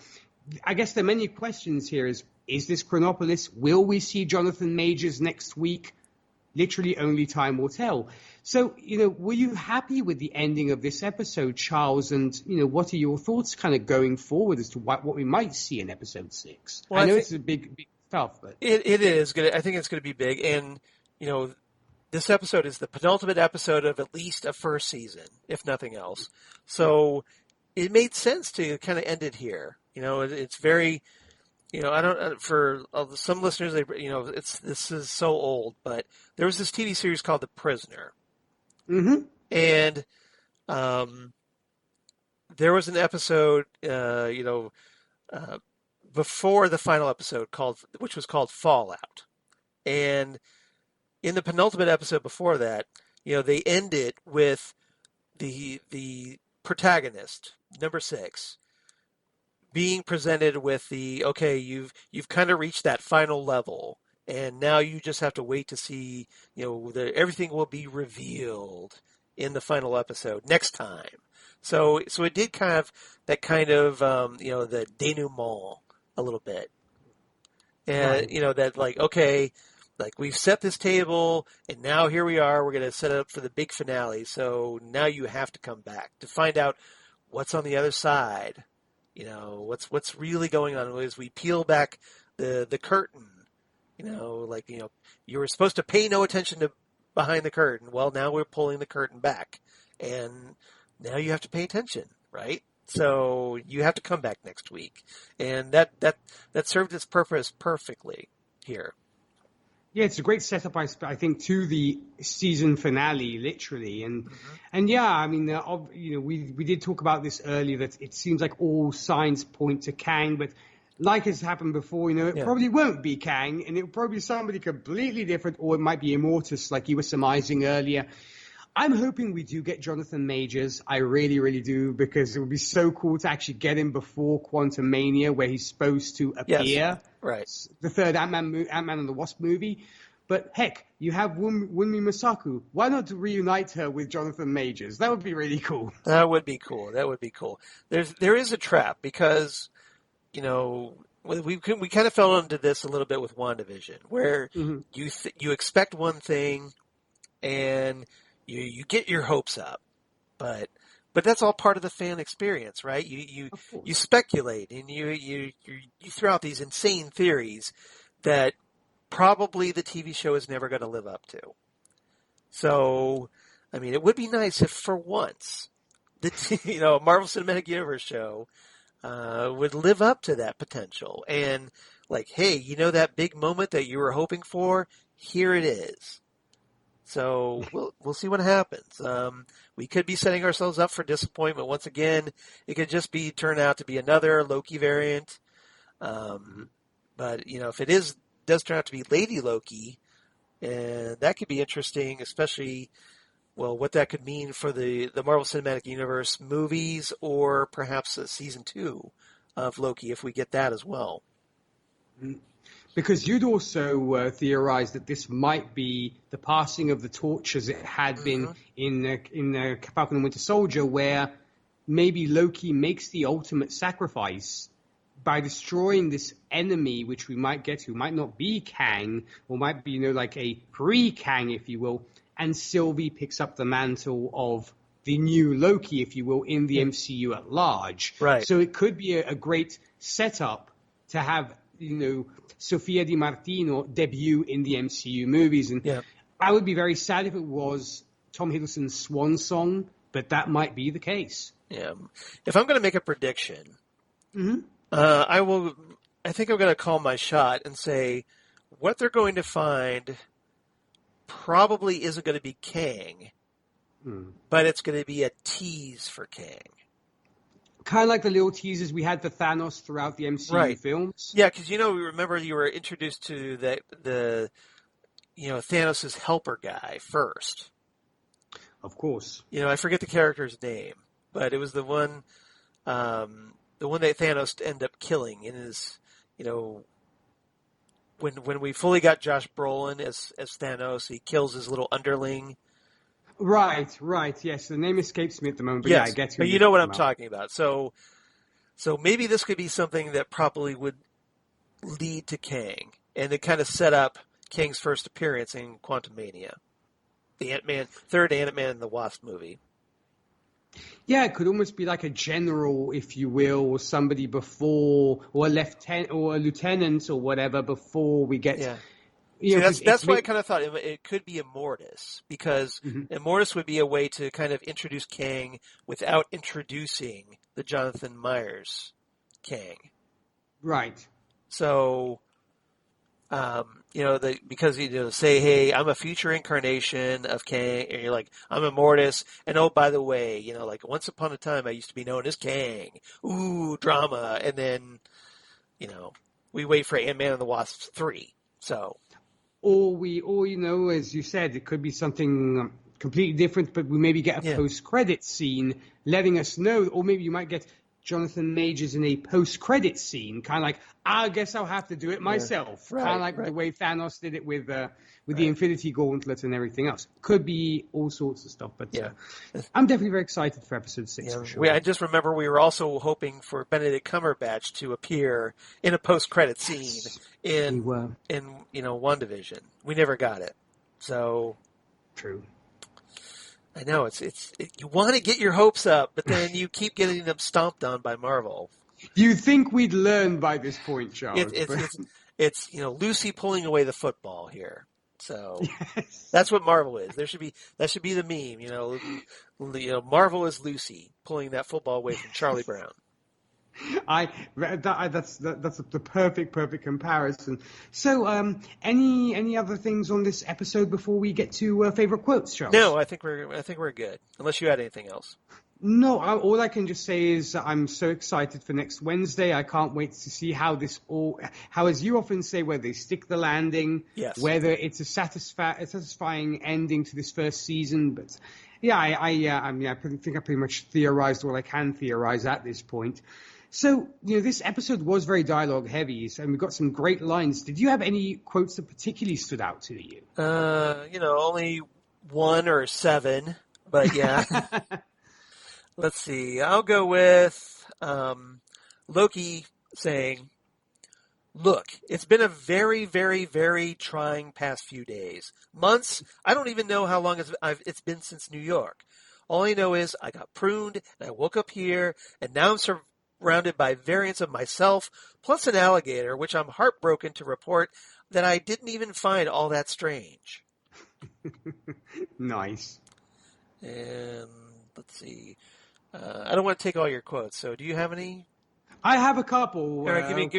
I guess there are many questions here. Is this Chronopolis? Will we see Jonathan Majors next week? Literally only time will tell. So, were you happy with the ending of this episode, Charles? And, what are your thoughts kind of going forward as to what we might see in episode 6? Well, I know it's a big stuff, but it is good. I think it's going to be big. And, this episode is the penultimate episode of at least a first season, if nothing else. So it made sense to kind of end it here. It's very, I don't, for some listeners, this is so old, but there was this TV series called The Prisoner. Mm-hmm. And there was an episode, before the final episode which was called Fallout. And in the penultimate episode before that, they end it with the protagonist, number 6, being presented with okay, you've kind of reached that final level, and now you just have to wait to see, everything will be revealed in the final episode next time. So it did kind of that kind of the denouement a little bit, and Right. that like, okay, like we've set this table, and now here we are. We're going to set it up for the big finale. So now you have to come back to find out what's on the other side. What's really going on as we peel back the curtain. You were supposed to pay no attention to behind the curtain. Well, now we're pulling the curtain back, and now you have to pay attention, right? So you have to come back next week, and that served its purpose perfectly here. Yeah, it's a great setup, I think, to the season finale, literally, and yeah, I mean, we did talk about this earlier, that it seems like all signs point to Kang, but like has happened before, it probably won't be Kang, and it'll probably be somebody completely different, or it might be Immortus, like you were surmising earlier. I'm hoping we do get Jonathan Majors. I really, really do, because it would be so cool to actually get him before Quantum Mania, where he's supposed to appear. Yes, right. The third Ant-Man and the Wasp movie. But heck, you have Wunmi Masaku. Why not reunite her with Jonathan Majors? That would be really cool. That would be cool. There is a trap, because, we kind of fell into this a little bit with WandaVision, where you expect one thing, and you get your hopes up, but that's all part of the fan experience, right? You speculate, and you throw out these insane theories that probably the TV show is never going to live up to. So, I mean, it would be nice if for once the Marvel Cinematic Universe show would live up to that potential, and like, hey, that big moment that you were hoping for, here it is. So we'll see what happens. We could be setting ourselves up for disappointment once again. It could just turn out to be another Loki variant. But if it does turn out to be Lady Loki, that could be interesting, especially what that could mean for the Marvel Cinematic Universe movies, or perhaps a season 2 of Loki if we get that as well. Because you'd also theorized that this might be the passing of the torch as it had been in Falcon and Winter Soldier, where maybe Loki makes the ultimate sacrifice by destroying this enemy, which we might get to, might not be Kang, or might be, like a pre-Kang, if you will, and Sylvie picks up the mantle of the new Loki, if you will, in the MCU at large. Right. So it could be a great setup to have, Sophia Di Martino debut in the MCU movies. And I would be very sad if it was Tom Hiddleston's swan song, but that might be the case. Yeah. If I'm going to make a prediction, I think I'm going to call my shot and say what they're going to find probably isn't going to be Kang, but it's going to be a tease for Kang. Kind of like the little teasers we had for Thanos throughout the MCU films. Yeah, because remember you were introduced to the Thanos' helper guy first. Of course. I forget the character's name, but it was the one that Thanos ended up killing in his, when we fully got Josh Brolin as Thanos, he kills his little underling. Right, yes. The name escapes me at the moment, but yes, I get but you know what I'm talking about. So maybe this could be something that probably would lead to Kang, and it kind of set up Kang's first appearance in Quantum Mania, the third Ant-Man and the Wasp movie. Yeah, it could almost be like a general, if you will, or somebody before, or a lieutenant or whatever before we get. Yeah. That's why I kind of thought it could be Immortus, because Immortus would be a way to kind of introduce Kang without introducing the Jonathan Myers Kang. Right. So, because say, hey, I'm a future incarnation of Kang, and you're like, I'm Immortus, and oh, by the way, like once upon a time I used to be known as Kang. Ooh, drama, and then, we wait for Ant-Man and the Wasp 3. So. Or as you said, it could be something completely different, but we maybe get a post-credit scene letting us know, or maybe you might get Jonathan Majors in a post-credit scene, kind of like, I guess I'll have to do it myself. Right, kind of like the way Thanos did it with the Infinity Gauntlet and everything else. Could be all sorts of stuff, but I'm definitely very excited for episode 6 for sure. I just remember we were also hoping for Benedict Cumberbatch to appear in a post-credit scene in WandaVision. We never got it. So true. I know it's you want to get your hopes up, but then you keep getting them stomped on by Marvel. You'd think we'd learn by this point, Charles. It's Lucy pulling away the football here. So that's what Marvel is. That should be the meme. Marvel is Lucy pulling that football away from Charlie Brown. That's the perfect comparison. So, any other things on this episode before we get to favorite quotes, Charles? No, I think we're good. Unless you had anything else. No, all I can just say is I'm so excited for next Wednesday. I can't wait to see how as you often say, whether they stick the landing, whether it's a satisfying ending to this first season. But yeah, I think I pretty much theorized all I can theorize at this point. So, this episode was very dialogue heavy, and we got some great lines. Did you have any quotes that particularly stood out to you? Only 1 or 7, but yeah. Let's see. I'll go with Loki saying, "Look, it's been a very, very, very trying past few days. Months. I don't even know how long it's been since New York. All I know is I got pruned, and I woke up here, and now I'm surrounded by variants of myself, plus an alligator, which I'm heartbroken to report that I didn't even find all that strange." Nice. And let's see. I don't want to take all your quotes, so do you have any? I have a couple. All right, give me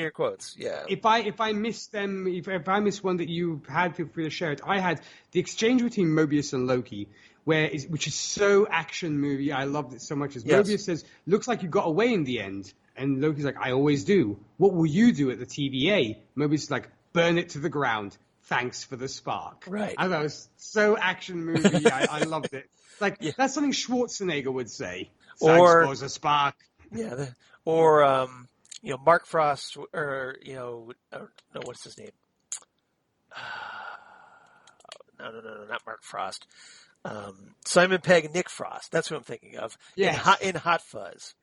your quotes. Yeah. If I miss them, if I miss one that you had, feel free to share it. I had the exchange between Mobius and Loki, which is so action movie. I loved it so much. As Mobius says, "Looks like you got away in the end," and Loki's like, "I always do. What will you do at the TVA?" Mobius is like, "Burn it to the ground. Thanks for the spark." Right. I thought it was so action movie. I loved it. That's something Schwarzenegger would say. Thanks for the spark. Yeah. Or Mark Frost, or no, what's his name? No, not Mark Frost. Simon Pegg and Nick Frost. That's who I'm thinking of. Yes. In Hot Fuzz.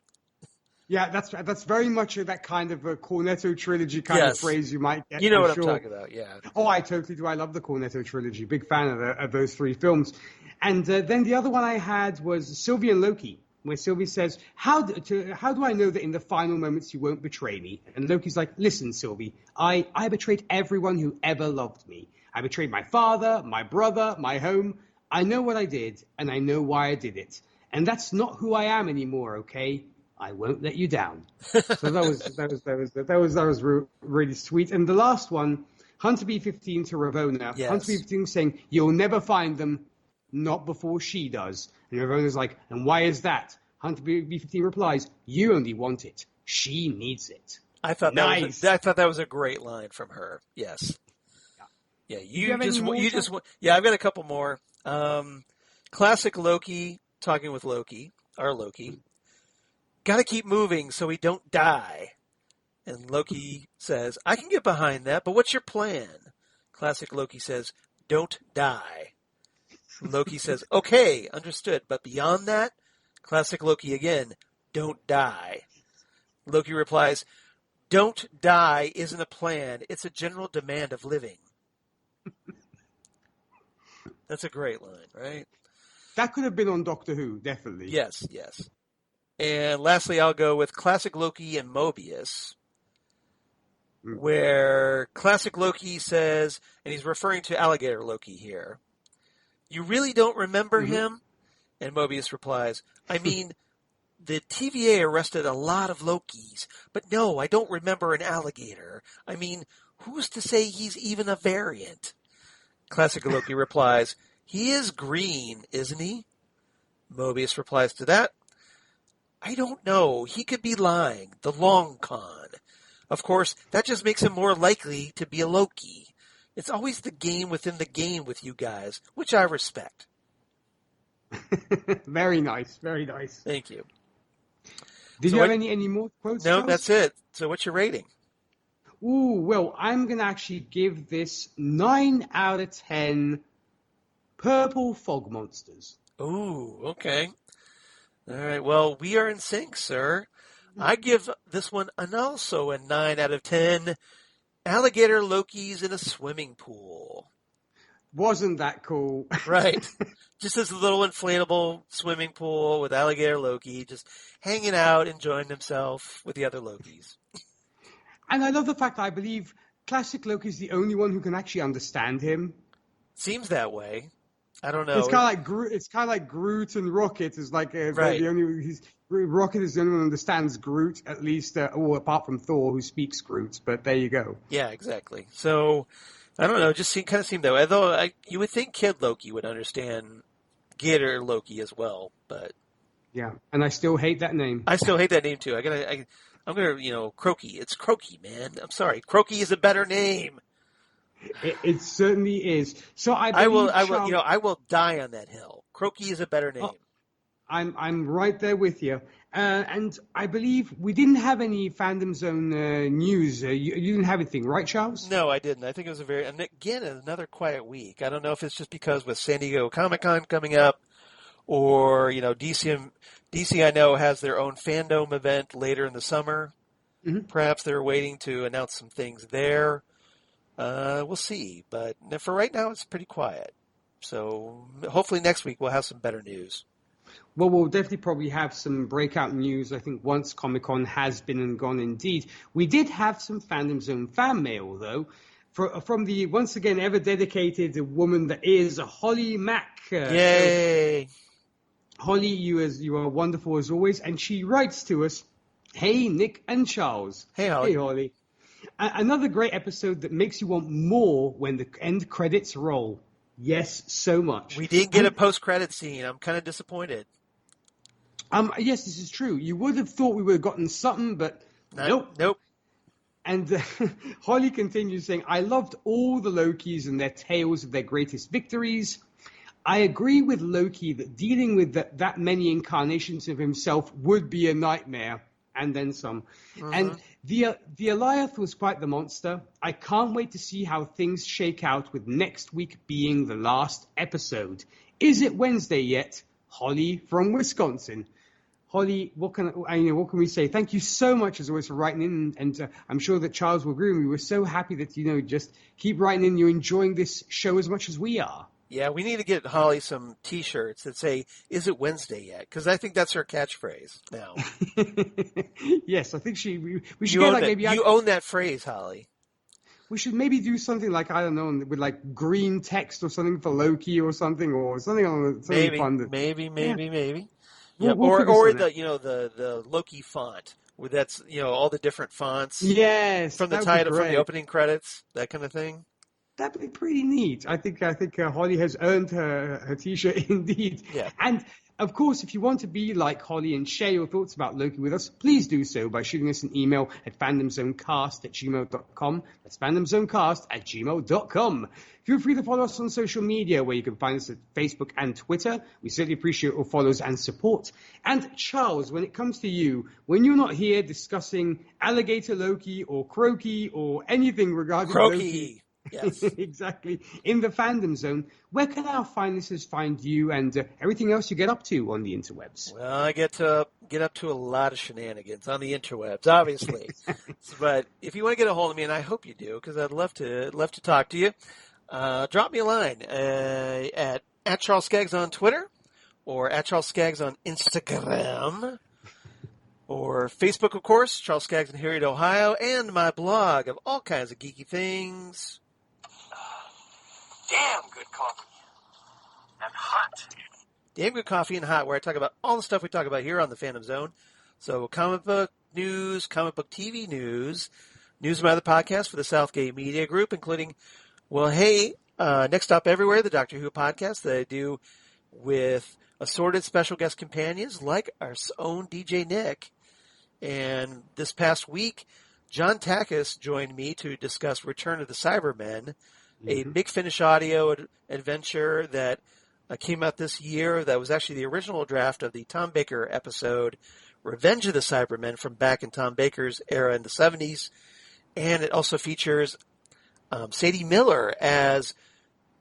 Yeah, that's very much that kind of a Cornetto trilogy kind of phrase you might get. You know what I'm talking about, yeah. Oh, I totally do. I love the Cornetto trilogy. Big fan of those 3 films. And then the other one I had was Sylvie and Loki, where Sylvie says, how do I know that in the final moments you won't betray me? And Loki's like, "Listen, Sylvie, I betrayed everyone who ever loved me. I betrayed my father, my brother, my home. I know what I did, and I know why I did it. And that's not who I am anymore, okay? I won't let you down." So that was really sweet. And the last one, Hunter B-15 to Ravonna. Yes. Hunter B-15 saying, "You'll never find them, not before she does." And Ravonna's like, "And why is that?" Hunter B-15 replies, "You only want it. She needs it." I thought that was a great line from her. Yes. Yeah. I've got a couple more. Classic Loki talking with Loki, our Loki. "Got to keep moving so we don't die." And Loki says, "I can get behind that, but what's your plan?" Classic Loki says, "Don't die." Loki says, "Okay, understood, but beyond that?" Classic Loki again, "Don't die." Loki replies, "Don't die isn't a plan. It's a general demand of living." That's a great line, right? That could have been on Doctor Who, definitely. Yes. And lastly, I'll go with Classic Loki and Mobius, where Classic Loki says, and he's referring to Alligator Loki here, "You really don't remember him?" And Mobius replies, "I mean, the TVA arrested a lot of Lokis, but no, I don't remember an alligator. I mean, who's to say he's even a variant?" Classic Loki replies, "He is green, isn't he?" Mobius replies to that, "I don't know. He could be lying. The long con. Of course, that just makes him more likely to be a Loki. It's always the game within the game with you guys, which I respect." Very nice. Very nice. Thank you. Did you have any more quotes, No, Charles? that's it. So what's your rating? Ooh, well, I'm going to actually give this 9 out of 10 purple fog monsters. Ooh, okay. All right. Well, we are in sync, sir. I give this one also a 9 out of 10 alligator Lokis in a swimming pool. Wasn't that cool? Right. Just this little inflatable swimming pool with alligator Loki just hanging out, enjoying himself with the other Lokis. And I love the fact that I believe Classic Loki is the only one who can actually understand him. Seems that way. I don't know. It's kind of like Groot. It's kind of like Groot and Rocket is like right. Rocket is the only one who understands Groot, at least, apart from Thor, who speaks Groot. But there you go. Yeah, exactly. So I don't know. It just kind of seemed that way. Although you would think Kid Loki would understand Gator Loki as well, but yeah. And I still hate that name. I still hate that name too. I'm gonna, Croaky. It's Croaky, man. I'm sorry. Croaky is a better name. It certainly is. So I will die on that hill. Croaky is a better name. I'm right there with you. And I believe we didn't have any Fandom Zone news. You didn't have anything, right, Charles? No, I didn't. I think it was another quiet week. I don't know if it's just because with San Diego Comic-Con coming up, or DC I know has their own fandom event later in the summer. Mm-hmm. Perhaps they're waiting to announce some things there. We'll see. But for right now, it's pretty quiet. So hopefully next week we'll have some better news. Well, we'll definitely probably have some breakout news, I think, once Comic-Con has been and gone indeed. We did have some Fandom Zone fan mail, though, from the, once again, ever-dedicated woman that is Holly Mack. Yay! So, Holly, you are wonderful as always, and she writes to us, "Hey, Nick and Charles." Hey, Holly. Hey, Holly. Another great episode that makes you want more when the end credits roll. Yes, so much. We didn't get a post-credit scene. I'm kind of disappointed. Yes, this is true. You would have thought we would have gotten something, but nope. And Holly continues saying, "I loved all the Lokis and their tales of their greatest victories. I agree with Loki that dealing with that many incarnations of himself would be a nightmare." And then some. Mm-hmm. And the Eliath was quite the monster. I can't wait to see how things shake out with next week being the last episode. Is it Wednesday yet? Holly from Wisconsin. Holly, what can we say? Thank you so much, as always, for writing in. And I'm sure that Charles will agree with me. We're so happy that, just keep writing in. You're enjoying this show as much as we are. Yeah, we need to get Holly some T-shirts that say, "Is it Wednesday yet?" Because I think that's her catchphrase now. Yes, I think we should get maybe... You own that phrase, Holly. We should maybe do something like, I don't know, with like green text or something for Loki or something fun. Maybe. Yeah, or the Loki font, where that's all the different fonts. Yes, from the title, from the opening credits, that kind of thing. That'd be pretty neat. I think Holly has earned her T-shirt indeed. Yeah. And of course, if you want to be like Holly and share your thoughts about Loki with us, please do so by shooting us an email at fandomzonecast@gmail.com. That's fandomzonecast@gmail.com. Feel free to follow us on social media, where you can find us at Facebook and Twitter. We certainly appreciate all follows and support. And Charles, when it comes to you, when you're not here discussing Alligator Loki or Croaky or anything regarding Loki... Yes. Exactly. In the Fandom Zone, where can our fine listeners find you and everything else you get up to on the interwebs? Well, I get up to a lot of shenanigans on the interwebs, obviously. But if you want to get a hold of me, and I hope you do, because I'd love to talk to you, drop me a line at Charles Skaggs on Twitter, or at Charles Skaggs on Instagram, or Facebook, of course, Charles Skaggs in Harriet, Ohio, and my blog of all kinds of geeky things. Damn good coffee. And hot. Damn good coffee and hot, where I talk about all the stuff we talk about here on the Phantom Zone. So comic book news, comic book TV news about the podcast for the Southgate Media Group, including, Next Stop Everywhere, the Doctor Who podcast that I do with assorted special guest companions like our own DJ Nick. And this past week, John Takis joined me to discuss Return of the Cybermen, a Big Finish audio adventure that came out this year. That was actually the original draft of the Tom Baker episode, Revenge of the Cybermen from back in Tom Baker's era in the 70s. And it also features Sadie Miller as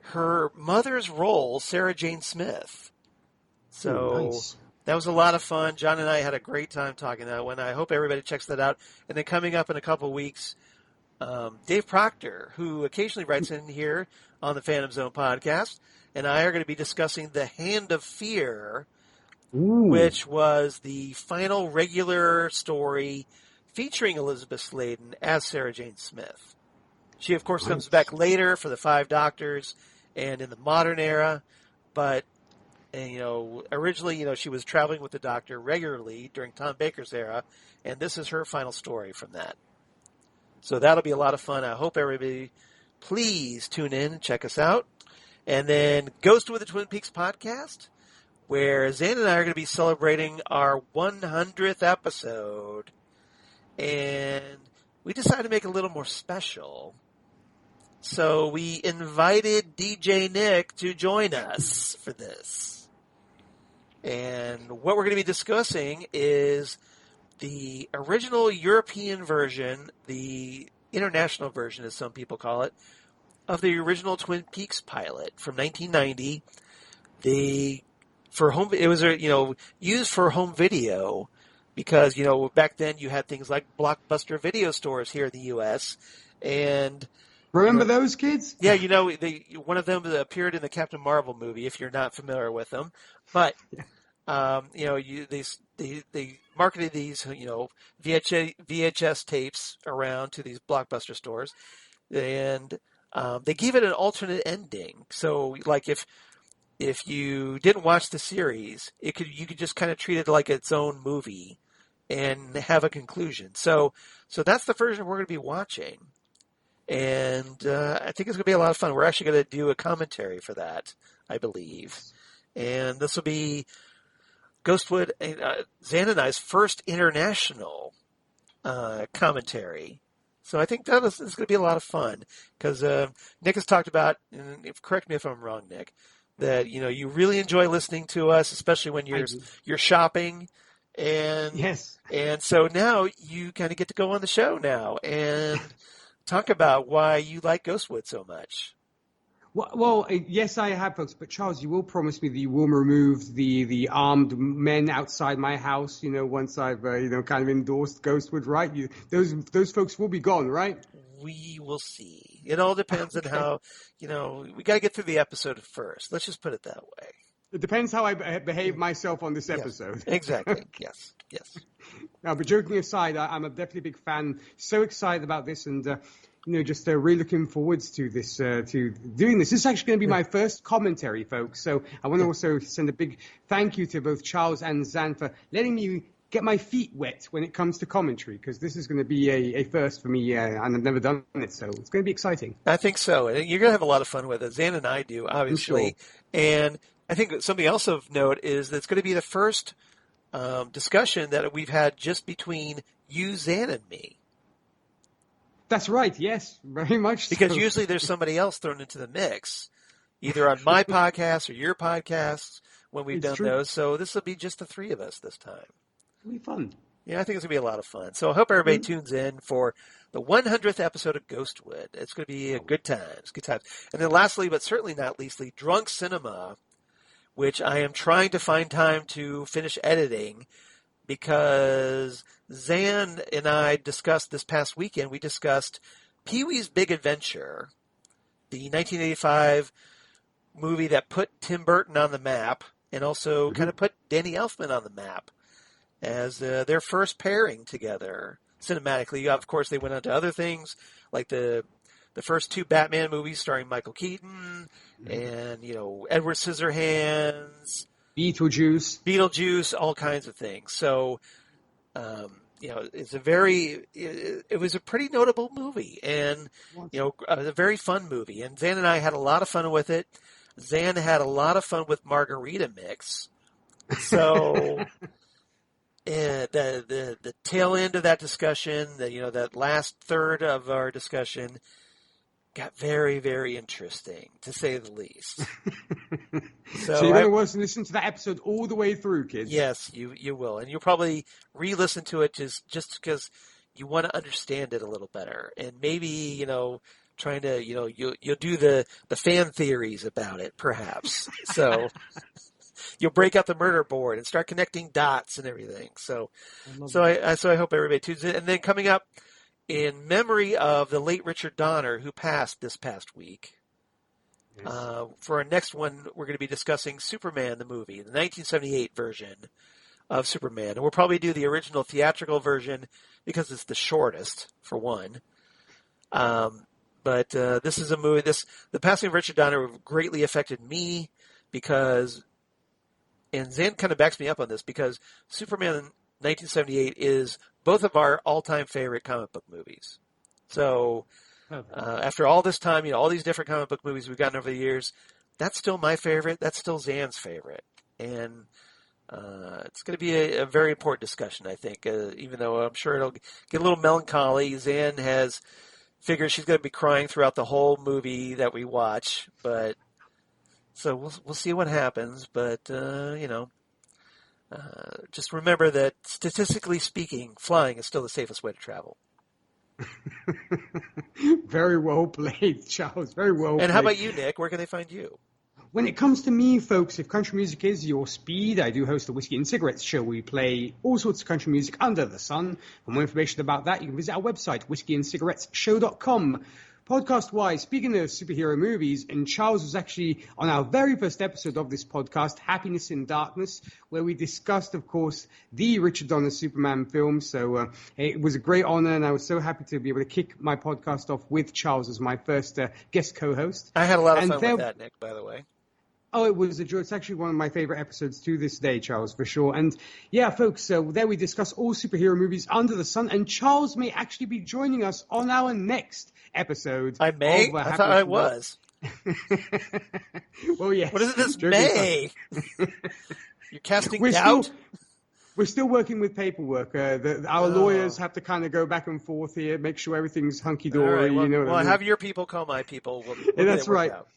her mother's role, Sarah Jane Smith. So nice. That was a lot of fun. John and I had a great time talking that one. I hope everybody checks that out. And then coming up in a couple of weeks, Dave Proctor, who occasionally writes in here on the Phantom Zone podcast, and I are going to be discussing The Hand of Fear, which was the final regular story featuring Elizabeth Sladen as Sarah Jane Smith. She, of course, comes back later for the Five Doctors and in the modern era, but originally, she was traveling with the Doctor regularly during Tom Baker's era, and this is her final story from that. So that'll be a lot of fun. I hope everybody, please tune in and check us out. And then Ghost with the Twin Peaks podcast, where Zan and I are going to be celebrating our 100th episode. And we decided to make it a little more special. So we invited DJ Nick to join us for this. And what we're going to be discussing is the original European version, the international version as some people call it, of the original Twin Peaks pilot from 1990. It was used for home video because, back then you had things like Blockbuster video stores here in the U.S. And remember those kids? Yeah, one of them appeared in the Captain Marvel movie, if you're not familiar with them. But, they marketed these, VHS tapes around to these Blockbuster stores. And they gave it an alternate ending. So, like, if you didn't watch the series, you could just kind of treat it like its own movie and have a conclusion. So that's the version we're going to be watching. And I think it's going to be a lot of fun. We're actually going to do a commentary for that, I believe. And this will be Ghostwood, Zan and I's first international commentary. So I think that is going to be a lot of fun because Nick has talked about, and correct me if I'm wrong, Nick, that you really enjoy listening to us, especially when you're shopping. And yes. And so now you kind of get to go on the show now and talk about why you like Ghostwood so much. Well, yes, I have, folks. But Charles, you will promise me that you will remove the armed men outside my house. Once I've kind of endorsed Ghostwood, right? Those folks will be gone, right? We will see. It all depends on how we got to get through the episode first. Let's just put it that way. It depends how I behave myself on this episode. Exactly. Yes. Now, but joking aside, I'm a definitely big fan. So excited about this, and just really looking forward to this, to doing this. This is actually going to be my first commentary, folks. So I want to also send a big thank you to both Charles and Zan for letting me get my feet wet when it comes to commentary, because this is going to be a first for me, and I've never done it, so it's going to be exciting. I think so. And you're going to have a lot of fun with it. Zan and I do, obviously. Sure. And I think something else of note is that it's going to be the first discussion that we've had just between you, Zan, and me. That's right. Yes, very much so. Because usually there's somebody else thrown into the mix, either on my podcast or your podcasts when we've done those. So this will be just the three of us this time. It'll be fun. Yeah, I think it's going to be a lot of fun. So I hope everybody tunes in for the 100th episode of Ghostwood. It's going to be a good time. Good times. And then lastly, but certainly not leastly, Drunk Cinema, which I am trying to find time to finish editing because Zan and I discussed this past weekend, we discussed Pee-wee's Big Adventure, the 1985 movie that put Tim Burton on the map and also kind of put Danny Elfman on the map as their first pairing together cinematically. Of course, they went on to other things like the first two Batman movies starring Michael Keaton and, Edward Scissorhands, Beetlejuice, all kinds of things. So, it was a pretty notable movie and, a very fun movie. And Zan and I had a lot of fun with it. Zan had a lot of fun with Margarita Mix. So, the tail end of that discussion, that last third of our discussion, got very, very interesting, to say the least. So you're going to want to listen to that episode all the way through, kids. Yes, you will. And you'll probably re-listen to it just because you want to understand it a little better. And maybe, trying to, you'll do the fan theories about it, perhaps. So you'll break out the murder board and start connecting dots and everything. So I hope everybody tunes in. And then coming up, in memory of the late Richard Donner, who passed this past week, yes. For our next one, we're going to be discussing Superman, the movie, the 1978 version of Superman. And we'll probably do the original theatrical version because it's the shortest, for one. But this is a movie. The passing of Richard Donner greatly affected me because, and Zan kind of backs me up on this, because Superman 1978 is both of our all-time favorite comic book movies. So after all this time, all these different comic book movies we've gotten over the years, that's still my favorite. That's still Zan's favorite. And it's going to be a very important discussion, I think, even though I'm sure it'll get a little melancholy. Zan has figured she's going to be crying throughout the whole movie that we watch. But so we'll see what happens. But, just remember that, statistically speaking, flying is still the safest way to travel. Very well played, Charles. Very well played. And how about you, Nick? Where can they find you? When it comes to me, folks, if country music is your speed, I do host a Whiskey and Cigarettes show. We play all sorts of country music under the sun. For more information about that, you can visit our website, whiskeyandcigarettesshow.com. Podcast-wise, speaking of superhero movies, and Charles was actually on our very first episode of this podcast, Happiness in Darkness, where we discussed, of course, the Richard Donner Superman film. So it was a great honor, and I was so happy to be able to kick my podcast off with Charles as my first guest co-host. I had a lot of fun with that, Nick, by the way. Oh, it was a joy. It's actually one of my favorite episodes to this day, Charles, for sure. And yeah, folks, there we discuss all superhero movies under the sun. And Charles may actually be joining us on our next episode. I may? I thought I was. Well, yes. What is this may? You're casting doubt? We're still working with paperwork. Our lawyers have to kind of go back and forth here, make sure everything's hunky-dory. Right, well, have your people call my people. We'll that's right. Out.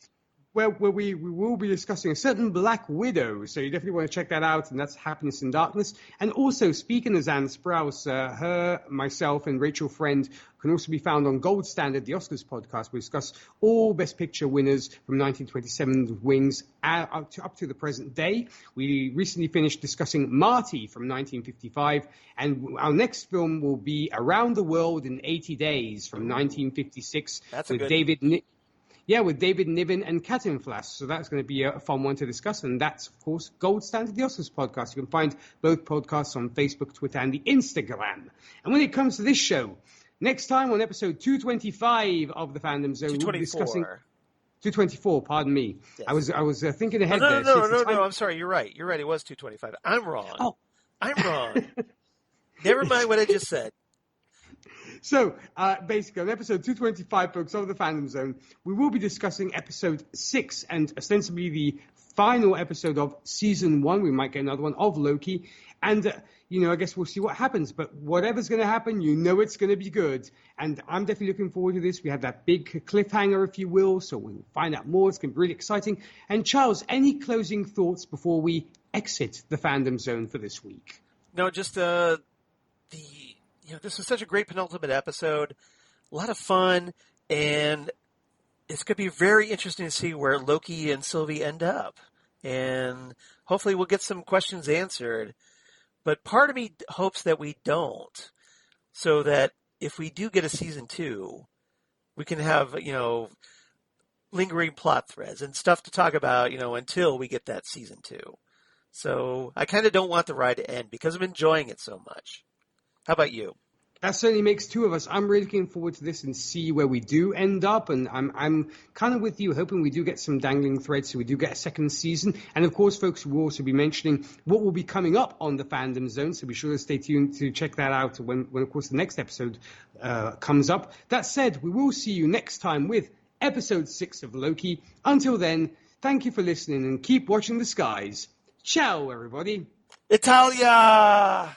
Well, we will be discussing a certain Black Widow, so you definitely want to check that out, and that's Happiness in Darkness. And also, speaking of Zan Sprouse, her, myself, and Rachel Friend can also be found on Gold Standard, the Oscars podcast. We discuss all Best Picture winners from 1927's Wings up to the present day. We recently finished discussing Marty from 1955, and our next film will be Around the World in 80 Days from 1956 with David Niven and Katin Flass. So that's going to be a fun one to discuss. And that's, of course, Gold Standard, the Oscars podcast. You can find both podcasts on Facebook, Twitter, and the Instagram. And when it comes to this show, next time on episode 225 of the Fandom Zone, we'll be discussing... 224, pardon me. Yes. I was thinking ahead there. No, I'm sorry. You're right. It was 225. I'm wrong. Oh. I'm wrong. Never mind what I just said. So, basically, on episode 225, folks, of the Fandom Zone, we will be discussing episode 6 and ostensibly the final episode of season 1. We might get another one of Loki. And, I guess we'll see what happens. But whatever's going to happen, it's going to be good. And I'm definitely looking forward to this. We have that big cliffhanger, if you will. So we'll find out more. It's going to be really exciting. And, Charles, any closing thoughts before we exit the Fandom Zone for this week? No, just this was such a great penultimate episode, a lot of fun, and it's going to be very interesting to see where Loki and Sylvie end up. And hopefully we'll get some questions answered. But part of me hopes that we don't, so that if we do get a season 2, we can have, lingering plot threads and stuff to talk about, until we get that season 2. So I kind of don't want the ride to end because I'm enjoying it so much. How about you? That certainly makes two of us. I'm really looking forward to this and see where we do end up. And I'm kind of with you, hoping we do get some dangling threads so we do get a second season. And, of course, folks, we'll also be mentioning what will be coming up on the Fandom Zone. So be sure to stay tuned to check that out when of course, the next episode comes up. That said, we will see you next time with episode 6 of Loki. Until then, thank you for listening and keep watching the skies. Ciao, everybody. Italia!